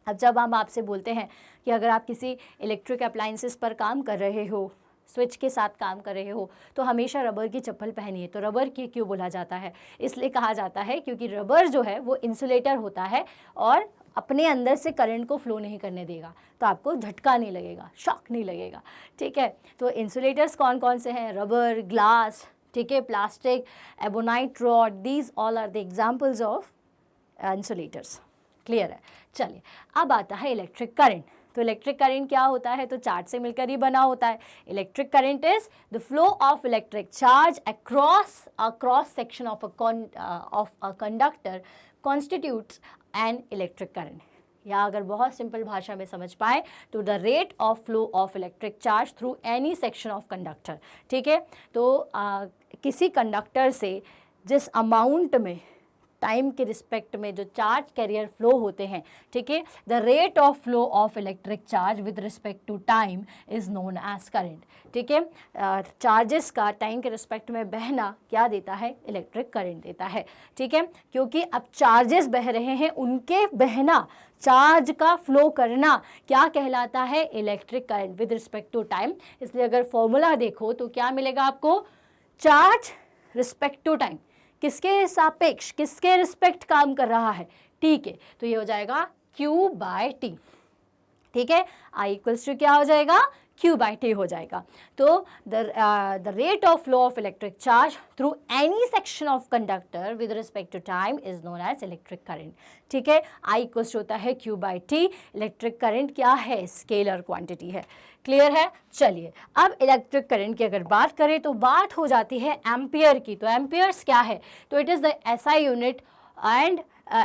अब जब हम आपसे बोलते हैं कि अगर आप किसी इलेक्ट्रिक अप्लाइंसेस पर काम कर रहे हो, स्विच के साथ काम कर रहे हो, तो हमेशा रबर की चप्पल पहनिए। तो रबर की क्यों बोला जाता है? इसलिए कहा जाता है क्योंकि रबर जो है वो इंसुलेटर होता है और अपने अंदर से करंट को फ्लो नहीं करने देगा, तो आपको झटका नहीं लगेगा, शॉक नहीं लगेगा। ठीक है, तो इंसुलेटर्स कौन कौन से हैं? रबर, ग्लास, ठीक है, plastic, ebonite rod, these all are the examples of insulators. Clear है? चलिए, अब आता है इलेक्ट्रिक करंट। तो इलेक्ट्रिक करंट क्या होता है? तो चार्ज से मिलकर ही बना होता है। Electric current is the flow of electric charge across a cross section of a conductor constitutes N electric current. या अगर बहुत सिंपल भाषा में समझ पाए तो the rate of flow of electric charge through any section of conductor. ठीक है, तो किसी कंडक्टर से जिस अमाउंट में टाइम के रिस्पेक्ट में जो चार्ज कैरियर फ्लो होते हैं, ठीक है, the rate of flow of electric charge with respect to time is known as current. ठीक है, चार्जेस का टाइम के रिस्पेक्ट में बहना क्या देता है? इलेक्ट्रिक करंट देता है। ठीक है, क्योंकि अब चार्जेस बह रहे हैं, उनके बहना, चार्ज का फ्लो करना क्या कहलाता है? Electric current with respect to time. इसलिए अगर फॉर्मूला देखो तो क्या मिलेगा आपको? चार्ज रिस्पेक्ट टू टाइम, किसके सापेक्ष, किसके रिस्पेक्ट काम कर रहा है? टी के। तो ये हो जाएगा Q बाय टी। ठीक है, I इक्वल्स टू क्या हो जाएगा? Q बाय टी हो जाएगा। तो the rate of flow of electric charge through any section of conductor with respect to time is known as electric current. ठीक है, I इक्वल्स होता है Q by T. Electric current क्या है? स्केलर क्वांटिटी है। क्लियर है? चलिए, अब इलेक्ट्रिक करंट की अगर बात करें तो बात हो जाती है एम्पियर की। तो एम्पियर्स क्या है? तो it is the SI unit and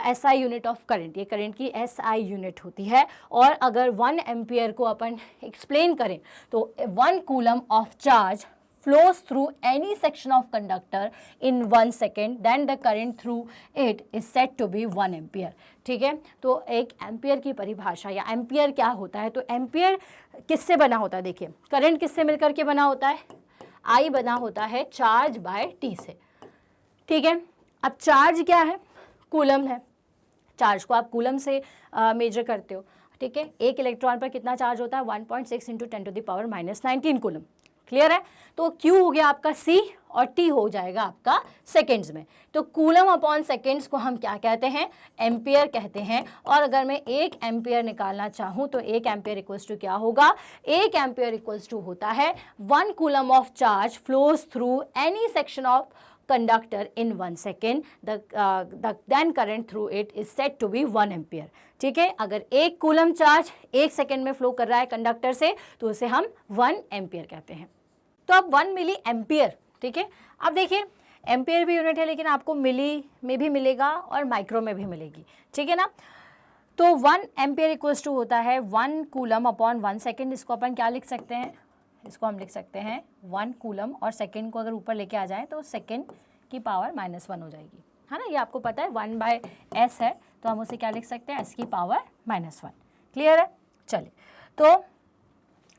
SI unit of current. ये करंट की SI यूनिट होती है। और अगर 1 एम्पियर को अपन एक्सप्लेन करें तो 1 coulomb of charge flows through any section of conductor in 1 second, then the current through it is said to be 1 ampere. ठीक है, तो एक एम्पियर की परिभाषा या एम्पियर क्या होता है, तो एम्पियर किससे बना होता है, देखिए करंट किससे मिलकर के बना होता है, आई बना होता है चार्ज बाय टी से। ठीक है, अब चार्ज क्या है, कूलम है, चार्ज को आप कूलम से मेजर करते हो। ठीक है, एक इलेक्ट्रॉन पर कितना चार्ज होता है, 1.6 इंटू 10⁻⁻19 कूलम। क्लियर है, तो Q हो गया आपका C और T हो जाएगा आपका सेकेंड्स में। तो कूलम अपॉन सेकेंड्स को हम क्या कहते हैं, एम्पियर कहते हैं। और अगर मैं 1 एम्पियर निकालना चाहूँ तो 1 एम्पियर इक्वल्स टू क्या होगा, 1 एम्पियर इक्वल्स टू होता है 1 coulomb of charge flows through any section of conductor in 1 second, the then current through it is said to be 1 ampere। ठीक है, अगर 1 कूलम चार्ज 1 सेकेंड में फ्लो कर रहा है कंडक्टर से तो उसे हम 1 एम्पियर कहते हैं। तो अब 1 मिली एम्पियर, ठीक है, अब देखिए एम्पियर भी यूनिट है लेकिन आपको मिली में भी मिलेगा और माइक्रो में भी मिलेगी। ठीक है ना, तो 1 एम्पियर इक्वल्स टू होता है 1 कूलम अपॉन 1 सेकेंड। इसको अपन क्या लिख सकते हैं, इसको हम लिख सकते हैं 1 कूलम और सेकेंड को अगर ऊपर लेके आ जाए तो सेकेंड की पावर -1 हो जाएगी, है ना, ये आपको पता है 1/s है तो हम उसे क्या लिख सकते हैं, s की पावर -1। क्लियर है, चलिए तो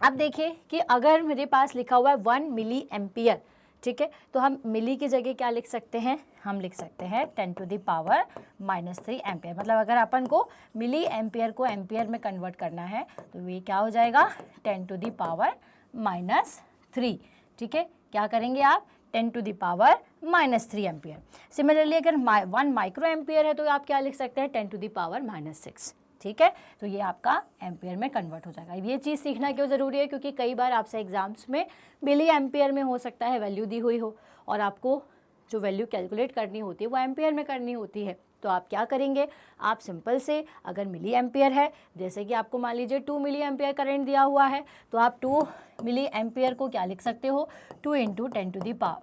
अब देखिए कि अगर मेरे पास लिखा हुआ है 1 मिली एम्पियर, ठीक है, तो हम मिली की जगह क्या लिख सकते हैं, हम लिख सकते हैं 10⁻³ एम्पियर। मतलब अगर अपन को मिली एम्पियर को एम्पियर में कन्वर्ट करना है तो ये क्या हो जाएगा 10⁻⁻3। ठीक है, क्या करेंगे आप 10⁻³ एम्पियर। सिमिलरली अगर 1 माइक्रो एम्पियर है तो आप क्या लिख सकते हैं 10⁻⁻6। ठीक है, तो ये आपका एम्पियर में कन्वर्ट हो जाएगा। ये चीज़ सीखना क्यों ज़रूरी है, क्योंकि कई बार आपसे एग्जाम्स में मिली एम्पियर में हो सकता है वैल्यू दी हुई हो और आपको जो वैल्यू कैलकुलेट करनी होती है वो एम्पियर में करनी होती है। तो आप क्या करेंगे, आप सिंपल से अगर मिली एम्पियर है, जैसे कि आपको मान लीजिए 2 मिली एम्पियर करंट दिया हुआ है तो आप 2 मिली एम्पियर को क्या लिख सकते हो, 2 इंटू 10⁻³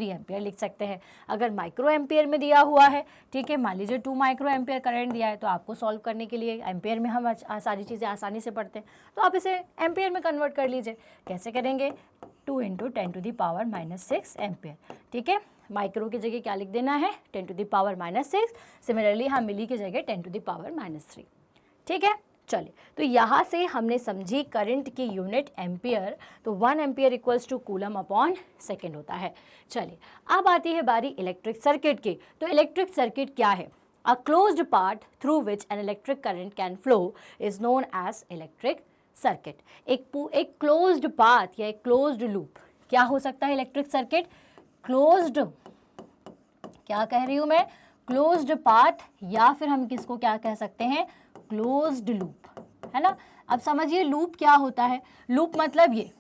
एम्पियर लिख सकते हैं। अगर माइक्रो एम्पियर में दिया हुआ है, ठीक है, मान लीजिए 2 माइक्रो एम्पियर करंट दिया है तो आपको सॉल्व करने के लिए एम्पियर में हम सारी चीज़ें आसानी से पढ़ते हैं तो आप इसे एम्पियर में कन्वर्ट कर लीजिए। कैसे करेंगे, 2 इंटू 10⁻⁻6 एम्पियर। ठीक है, माइक्रो की जगह क्या लिख देना है 10⁻⁻6। सिमिलरली हम मिली की जगह 10⁻⁻3। ठीक है, चलिए तो यहाँ से हमने समझी करंट की यूनिट एम्पियर, तो 1 ampere equals to coulomb upon second होता है। चलिए अब आती है बारी इलेक्ट्रिक सर्किट की। तो इलेक्ट्रिक सर्किट क्या है, a closed part through which an electric current can flow is known as electric circuit. एक क्लोज्ड पाथ या एक क्लोज्ड लूप क्या हो सकता है इलेक्ट्रिक सर्किट, क्लोज्ड, क्या कह रही हूँ मैं, क्लोज्ड पाथ, या फिर हम किसको क्या कह सकते हैं, क्लोज्ड लूप, है ना। अब समझिए लूप क्या होता है, लूप मतलब ये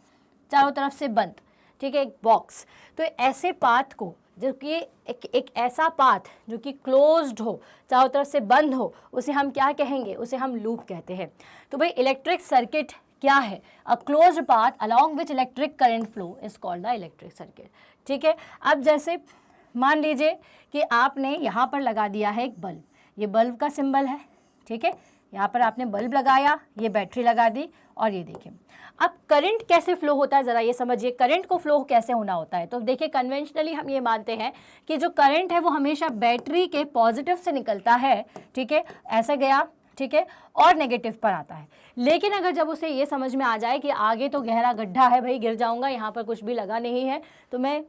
चारों तरफ से बंद, ठीक है, एक बॉक्स। तो ऐसे पाथ को जो कि एक ऐसा पाथ जो कि क्लोज्ड हो, चारों तरफ से बंद हो, उसे हम क्या कहेंगे, उसे हम लूप कहते हैं। तो भाई इलेक्ट्रिक सर्किट क्या है, a closed path along which electric current flow is called the electric circuit. ठीक है, अब जैसे मान लीजिए कि आपने यहाँ पर लगा दिया है एक बल्ब, ये बल्ब का सिंबल है, ठीक है, यहाँ पर आपने बल्ब लगाया, ये बैटरी लगा दी और ये देखिए अब करंट कैसे फ्लो होता है, ज़रा ये समझिए करंट को फ्लो कैसे होना होता है। तो देखिए कन्वेंशनली हम ये मानते हैं कि जो करंट है वो हमेशा बैटरी के पॉजिटिव से निकलता है, ठीक है, ऐसे गया, ठीक है, और नेगेटिव पर आता है। लेकिन अगर जब उसे ये समझ में आ जाए कि आगे तो गहरा गड्ढा है, भाई गिर जाऊंगा, यहाँ पर कुछ भी लगा नहीं है, तो मैं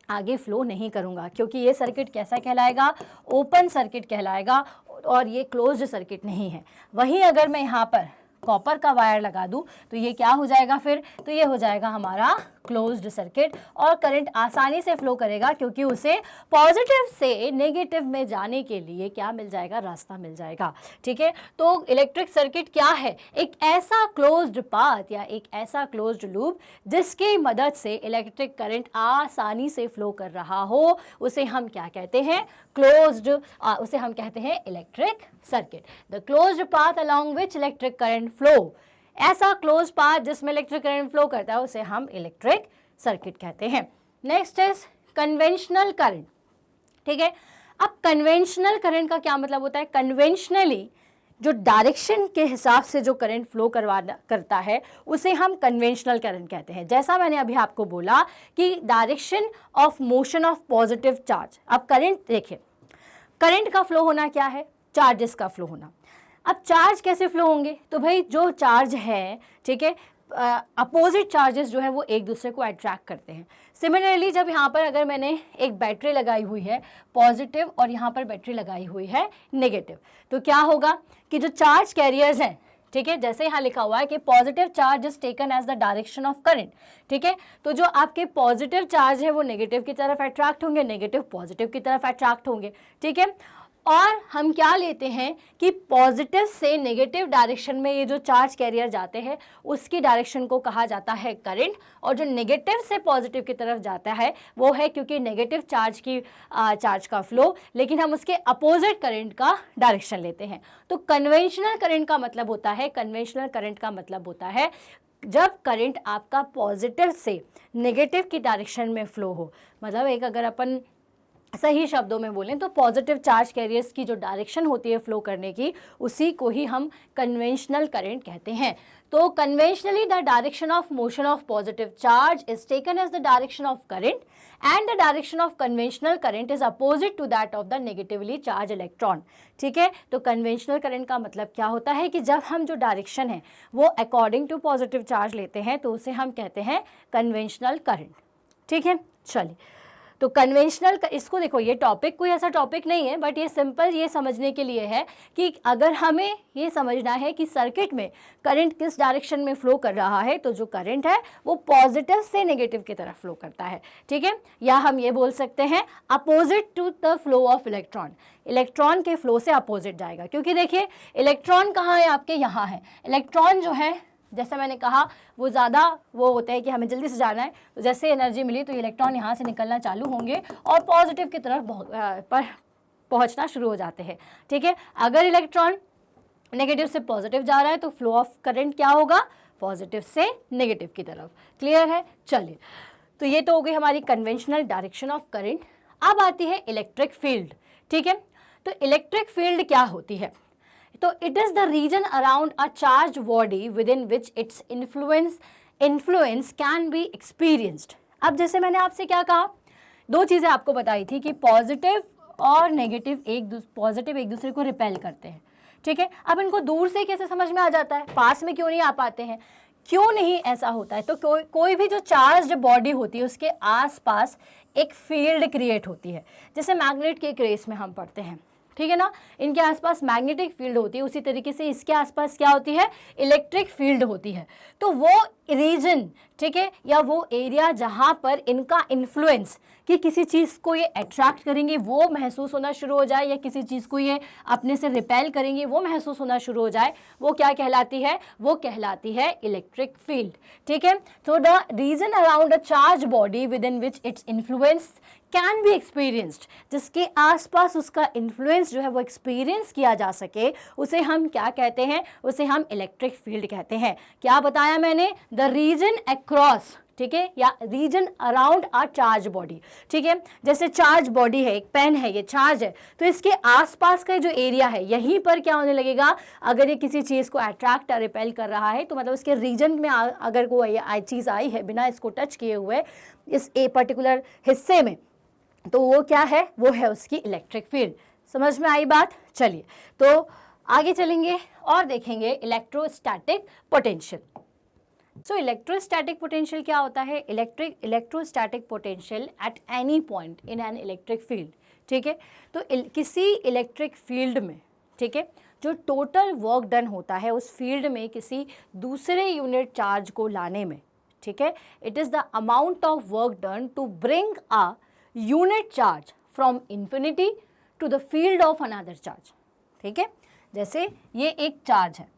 आगे फ्लो नहीं करूँगा, क्योंकि ये सर्किट कैसा कहलाएगा, ओपन सर्किट कहलाएगा और ये क्लोज्ड सर्किट नहीं है। वहीं अगर मैं यहाँ पर कॉपर का वायर लगा दूँ तो ये क्या हो जाएगा फिर, तो ये हो जाएगा हमारा क्लोज्ड सर्किट और करंट आसानी से फ्लो करेगा, क्योंकि उसे पॉजिटिव से नेगेटिव में जाने के लिए क्या मिल जाएगा, रास्ता मिल जाएगा। ठीक है, तो इलेक्ट्रिक सर्किट क्या है, एक ऐसा क्लोज्ड पाथ या एक ऐसा क्लोज्ड लूप जिसकी मदद से इलेक्ट्रिक करंट आसानी से फ्लो कर रहा हो, उसे हम क्या कहते हैं, क्लोज्ड, उसे हम कहते हैं electric circuit. The closed path along which electric current flow, ऐसा क्लोज पाथ जिसमें इलेक्ट्रिक करंट फ्लो करता है उसे हम इलेक्ट्रिक सर्किट कहते हैं। Next is conventional current. ठीक है, अब कन्वेंशनल करंट का क्या मतलब होता है, कन्वेंशनली जो डायरेक्शन के हिसाब से जो करंट फ्लो करता है उसे हम कन्वेंशनल करंट कहते हैं। जैसा मैंने अभी आपको बोला कि direction of motion of positive charge. अब करंट देखिए, करंट का फ्लो होना क्या है, चार्जेस का फ्लो होना। अब चार्ज कैसे फ्लो होंगे, तो भाई जो चार्ज है, ठीक है, अपोजिट चार्जेस जो है वो एक दूसरे को अट्रैक्ट करते हैं। सिमिलरली जब यहाँ पर अगर मैंने एक बैटरी लगाई हुई है पॉजिटिव और यहाँ पर बैटरी लगाई हुई है नेगेटिव, तो क्या होगा कि जो चार्ज कैरियर्स हैं, ठीक है, जैसे यहाँ लिखा हुआ है कि positive charge is taken as the direction of current, ठीक है, तो जो आपके पॉजिटिव चार्ज है वो नेगेटिव की तरफ अट्रैक्ट होंगे, नेगेटिव पॉजिटिव की तरफ अट्रैक्ट होंगे, ठीक है। और हम क्या लेते हैं कि पॉजिटिव से नेगेटिव डायरेक्शन में ये जो चार्ज कैरियर जाते हैं उसकी डायरेक्शन को कहा जाता है करंट, और जो नेगेटिव से पॉजिटिव की तरफ जाता है वो है, क्योंकि नेगेटिव चार्ज का फ्लो, लेकिन हम उसके अपोजिट करंट का डायरेक्शन लेते हैं। तो कन्वेंशनल करंट का मतलब होता है, कन्वेंशनल करंट का मतलब होता है जब करंट आपका पॉजिटिव से नेगेटिव की डायरेक्शन में फ्लो हो। मतलब एक अगर अपन सही शब्दों में बोलें तो पॉजिटिव चार्ज कैरियर्स की जो डायरेक्शन होती है फ्लो करने की, उसी को ही हम कन्वेंशनल करंट कहते हैं। तो conventionally the direction of motion of positive charge is taken as the direction of current and the direction of conventional current is opposite to that of the negatively charge electron, ठीक है। तो कन्वेंशनल करंट का मतलब क्या होता है कि जब हम जो डायरेक्शन है वो अकॉर्डिंग टू पॉजिटिव चार्ज लेते हैं तो उसे हम कहते हैं कन्वेंशनल करंट, ठीक है। चलिए, तो कन्वेंशनल, इसको देखो, ये टॉपिक कोई ऐसा टॉपिक नहीं है, बट ये सिंपल ये समझने के लिए है कि अगर हमें ये समझना है कि सर्किट में करंट किस डायरेक्शन में फ्लो कर रहा है, तो जो करंट है वो पॉजिटिव से नेगेटिव की तरफ फ्लो करता है, ठीक है। या हम ये बोल सकते हैं opposite to the flow of electron, electron के फ्लो से अपोजिट जाएगा, क्योंकि देखिए इलेक्ट्रॉन कहाँ है, आपके यहाँ है। इलेक्ट्रॉन जो है, जैसे मैंने कहा, वो ज़्यादा वो होता है कि हमें जल्दी से जाना है, तो जैसे एनर्जी मिली तो इलेक्ट्रॉन यहाँ से निकलना चालू होंगे और पॉजिटिव की तरफ पहुँचना शुरू हो जाते हैं, ठीक है। अगर इलेक्ट्रॉन नेगेटिव से पॉजिटिव जा रहा है तो फ्लो ऑफ करंट क्या होगा, पॉजिटिव से नेगेटिव की तरफ। क्लियर है। चलिए, तो ये तो हो गई हमारी कन्वेंशनल डायरेक्शन ऑफ करंट। अब आती है इलेक्ट्रिक फील्ड, ठीक है। तो इलेक्ट्रिक फील्ड क्या होती है, तो it is the region around a charge body with in which its influence can be experienced. अब जैसे मैंने आपसे क्या कहा, दो चीज़ें आपको बताई थी कि पॉजिटिव और नेगेटिव पॉजिटिव एक दूसरे को रिपेल करते हैं, ठीक है। अब इनको दूर से कैसे समझ में आ जाता है, पास में क्यों नहीं आ पाते हैं, क्यों नहीं ऐसा होता है, तो कोई भी जो चार्ज बॉडी होती है उसके आसपास एक फील्ड क्रिएट होती है, जैसे मैग्नेट के केस में हम पढ़ते हैं, ठीक है ना, इनके आसपास मैग्नेटिक फील्ड होती है, उसी तरीके से इसके आसपास क्या होती है, इलेक्ट्रिक फील्ड होती है। तो वो रीजन, ठीक है, या वो एरिया जहाँ पर इनका इन्फ्लुएंस कि किसी चीज़ को ये अट्रैक्ट करेंगे वो महसूस होना शुरू हो जाए, या किसी चीज़ को ये अपने से रिपेल करेंगे वो महसूस होना शुरू हो जाए, वो क्या कहलाती है, वो कहलाती है इलेक्ट्रिक फील्ड, ठीक है। तो the region around a charge body with in which its influence can be experienced, जिसके आसपास उसका इन्फ्लुएंस जो है वो एक्सपीरियंस किया जा सके, उसे हम क्या कहते हैं, उसे हम इलेक्ट्रिक फील्ड कहते हैं। क्या बताया मैंने, द रीजन अक्रॉस, ठीक है, या रीजन अराउंड आ चार्ज बॉडी, ठीक है। जैसे चार्ज बॉडी है, एक पेन है, ये चार्ज है, तो इसके आसपास का जो एरिया है यहीं पर क्या होने लगेगा, अगर ये किसी चीज़ को अट्रैक्ट या रिपेल कर रहा है तो मतलब इसके रीजन में अगर कोई चीज़ आई है बिना इसको टच किए हुए इस ए पर्टिकुलर हिस्से में, तो वो क्या है, वो है उसकी इलेक्ट्रिक फील्ड। समझ में आई बात। चलिए, तो आगे चलेंगे और देखेंगे इलेक्ट्रोस्टैटिक पोटेंशियल। सो इलेक्ट्रोस्टैटिक पोटेंशियल क्या होता है, electrostatic potential at any point in an electric field, ठीक है। तो किसी इलेक्ट्रिक फील्ड में, ठीक है, जो टोटल वर्क डन होता है उस फील्ड में किसी दूसरे यूनिट चार्ज को लाने में, ठीक है, it is the amount of work done to bring a unit charge from infinity to the field of another charge, ठीक है। जैसे ये एक चार्ज है,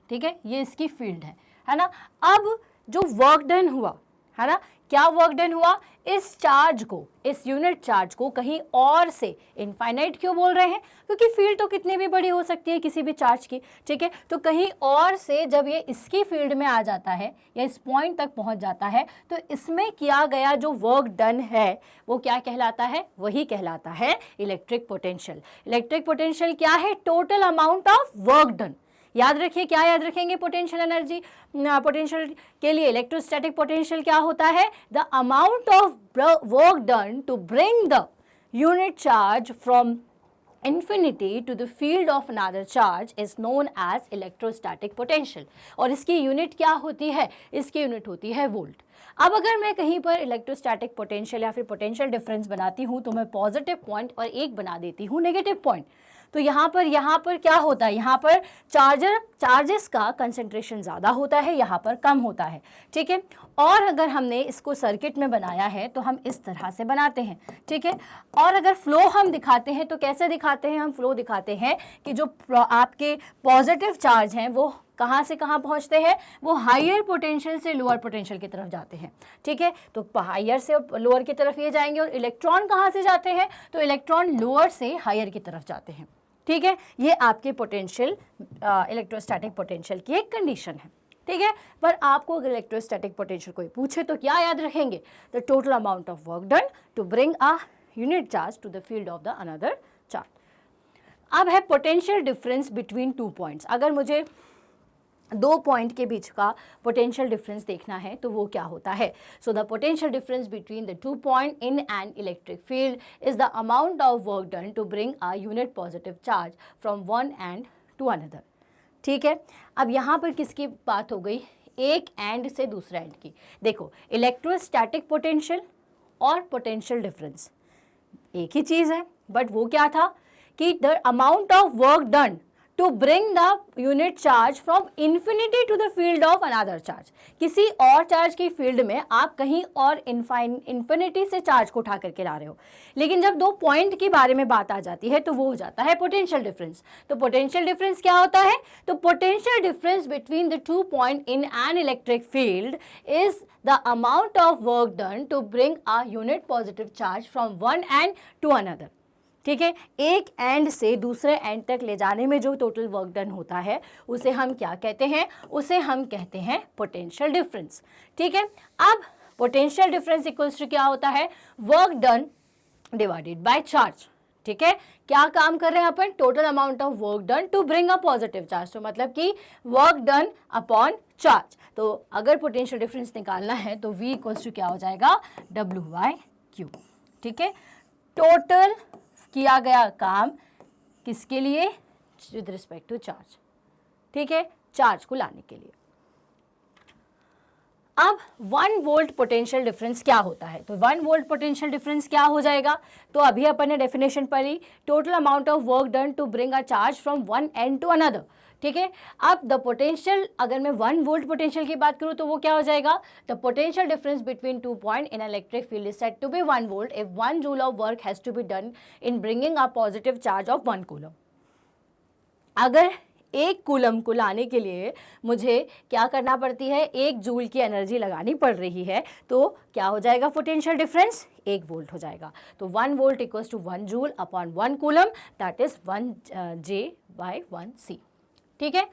ठीक है, ये इसकी फील्ड है ना। अब जो वर्क डन हुआ है ना। क्या वर्क डन हुआ, इस चार्ज को, इस यूनिट चार्ज को कहीं और से, इनफाइनाइट क्यों बोल रहे हैं, क्योंकि फील्ड तो कितनी भी बड़ी हो सकती है किसी भी चार्ज की, ठीक है। तो कहीं और से जब ये इसकी फील्ड में आ जाता है या इस पॉइंट तक पहुंच जाता है, तो इसमें किया गया जो वर्क डन है वो क्या कहलाता है, वही कहलाता है इलेक्ट्रिक पोटेंशियल। इलेक्ट्रिक पोटेंशियल क्या है, total amount of work done. याद रखिए, क्या याद रखेंगे पोटेंशियल एनर्जी, पोटेंशियल के लिए इलेक्ट्रोस्टैटिक पोटेंशियल क्या होता है, the amount of work done to bring the unit charge from infinity to the field of another charge is known as electrostatic potential। और इसकी यूनिट क्या होती है, इसकी यूनिट होती है वोल्ट। अब अगर मैं कहीं पर इलेक्ट्रोस्टैटिक पोटेंशियल या फिर पोटेंशियल डिफरेंस बनाती हूँ तो मैं पॉजिटिव पॉइंट और एक बना देती हूँ नेगेटिव पॉइंट। तो यहाँ पर क्या होता है, यहाँ पर चार्जेस का कंसेंट्रेशन ज़्यादा होता है, यहाँ पर कम होता है, ठीक है। और अगर हमने इसको सर्किट में बनाया है तो हम इस तरह से बनाते हैं, ठीक है। और अगर फ्लो हम दिखाते हैं तो कैसे दिखाते हैं, हम फ्लो दिखाते हैं कि जो आपके पॉजिटिव चार्ज हैं वो कहाँ से कहाँ पहुँचते हैं, वो हायर पोटेंशियल से लोअर पोटेंशियल की तरफ जाते हैं, ठीक है। तो हायर से लोअर की तरफ ये जाएंगे। और इलेक्ट्रॉन कहाँ से जाते हैं, तो इलेक्ट्रॉन लोअर से हायर की तरफ जाते हैं, ठीक है। ये आपके पोटेंशियल इलेक्ट्रोस्टैटिक पोटेंशियल की एक कंडीशन है, ठीक है। पर आपको अगर इलेक्ट्रोस्टैटिक पोटेंशियल कोई पूछे तो क्या याद रखेंगे, the total amount of work done to bring a unit charge to the field of the another charge. अब है potential difference between two points. अगर मुझे दो पॉइंट के बीच का पोटेंशियल डिफरेंस देखना है तो वो क्या होता है, so the potential difference between the two point in an electric field is the amount of work done to bring a unit positive charge from one end to another, ठीक है। अब यहाँ पर किसकी बात हो गई, एक एंड से दूसरे एंड की। देखो, इलेक्ट्रोस्टैटिक पोटेंशियल और पोटेंशियल डिफरेंस एक ही चीज़ है, बट वो क्या था कि the amount of work done to bring the unit charge from infinity to the field of another charge. किसी और चार्ज की फील्ड में आप कहीं और इन्फिनिटी से चार्ज को उठा करके ला रहे हो, लेकिन जब दो पॉइंट के बारे में बात आ जाती है तो वो हो जाता है पोटेंशियल डिफरेंस। तो पोटेंशियल डिफरेंस क्या होता है, तो potential difference between the two point in an electric field is the amount of work done to bring a unit positive charge from one end to another, ठीक है। एक एंड से दूसरे एंड तक ले जाने में जो टोटल वर्क डन होता है उसे हम क्या कहते हैं, उसे हम कहते हैं पोटेंशियल डिफरेंस, ठीक है। अब पोटेंशियल डिफरेंस इक्वल्स टू क्या होता है, work done divided by charge, ठीक है। क्या काम कर रहे हैं अपन, total amount of work done to bring a positive charge, तो मतलब कि वर्क डन अपॉन चार्ज। तो अगर पोटेंशियल डिफरेंस निकालना है तो V इक्वल्स टू क्या हो जाएगा, W/Q, ठीक है। टोटल किया गया काम किसके लिए, विद रिस्पेक्ट टू चार्ज, ठीक है, चार्ज को लाने के लिए। अब 1 वोल्ट पोटेंशियल डिफरेंस क्या होता है, तो 1 वोल्ट पोटेंशियल डिफरेंस क्या हो जाएगा, तो अभी अपन ने डेफिनेशन पढ़ी, total amount of work done to bring a charge from one end to another, ठीक है। अब द पोटेंशियल, अगर मैं 1 वोल्ट पोटेंशियल की बात करूं तो वो क्या हो जाएगा, the potential difference between two point in electric field is said to be 1 volt if 1 joule of work has to be done in bringing a positive charge of 1 coulomb. अगर 1 कूलम को लाने के लिए मुझे क्या करना पड़ती है, 1 जूल की एनर्जी लगानी पड़ रही है, तो क्या हो जाएगा पोटेंशियल डिफरेंस, 1 वोल्ट हो जाएगा। तो 1 volt equals to 1 joule upon 1 coulomb, that is 1 J/1 C, ठीक है।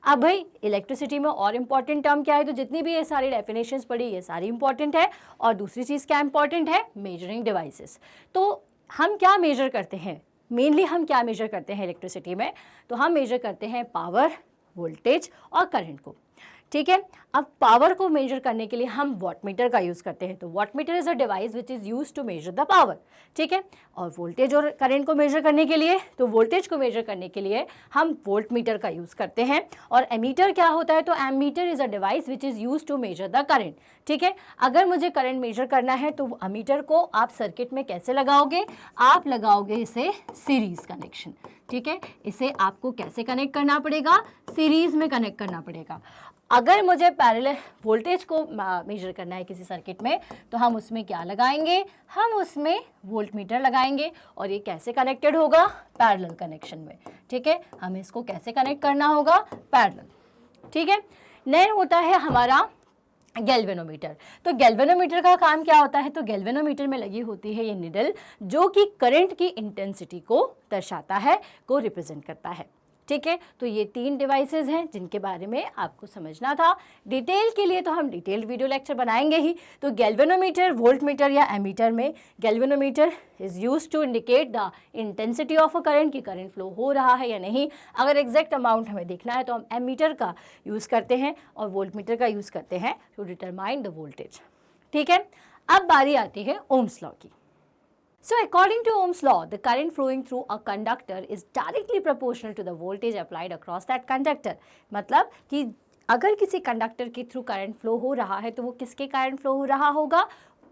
अब भाई इलेक्ट्रिसिटी में और इम्पॉर्टेंट टर्म क्या है, तो जितनी भी ये सारी डेफिनेशंस पढ़ी ये सारी इंपॉर्टेंट है। और दूसरी चीज़ क्या इंपॉर्टेंट है, मेजरिंग डिवाइसेस। तो हम क्या मेजर करते हैं, मेनली हम क्या मेजर करते हैं इलेक्ट्रिसिटी में, तो हम मेजर करते हैं पावर, वोल्टेज और करंट को, ठीक है। अब पावर को मेजर करने के लिए हम वॉटमीटर का यूज़ करते हैं, तो wattmeter is a device which is use to measure the power, ठीक है। और वोल्टेज और करंट को मेजर करने के लिए, तो वोल्टेज को मेजर करने के लिए हम वोल्टमीटर का यूज़ करते हैं। और एमीटर क्या होता है, तो ammeter is a device which is use to measure the current, ठीक है। अगर मुझे करंट मेजर करना है तो एमीटर को आप सर्किट में कैसे लगाओगे, आप लगाओगे इसे सीरीज कनेक्शन, ठीक है। इसे आपको कैसे कनेक्ट करना पड़ेगा, सीरीज में कनेक्ट करना पड़ेगा। अगर मुझे पैरेलल वोल्टेज को मेजर करना है किसी सर्किट में, तो हम उसमें क्या लगाएंगे, हम उसमें वोल्टमीटर लगाएंगे। और ये कैसे कनेक्टेड होगा, पैरेलल कनेक्शन में, ठीक है। हमें इसको कैसे कनेक्ट करना होगा, पैरेलल, ठीक है। नेक्स्ट होता है हमारा गैल्वेनोमीटर। तो गैल्वेनोमीटर का काम क्या होता है, तो गैल्वेनोमीटर में लगी होती है ये निडल जो कि करंट की इंटेंसिटी को दर्शाता है, को रिप्रेजेंट करता है। ठीक है, तो ये 3 डिवाइसेस हैं जिनके बारे में आपको समझना था। डिटेल के लिए तो हम डिटेल्ड वीडियो लेक्चर बनाएंगे ही। तो गैल्वेनोमीटर, वोल्टमीटर या एमीटर में galvanometer is used to indicate the intensity of a current, कि करंट फ्लो हो रहा है या नहीं। अगर एग्जैक्ट अमाउंट हमें देखना है तो हम एमीटर का यूज़ करते हैं और वोल्टमीटर का यूज़ करते हैं टू डिटरमाइन द वोल्टेज। ठीक है, अब बारी आती है ओम्स लॉ की। So according to Ohm's law, the current flowing through a conductor is directly proportional to the voltage applied across that conductor. मतलब कि अगर किसी कंडक्टर के थ्रू करंट फ्लो हो रहा है तो वो किसके कारण फ्लो हो रहा होगा,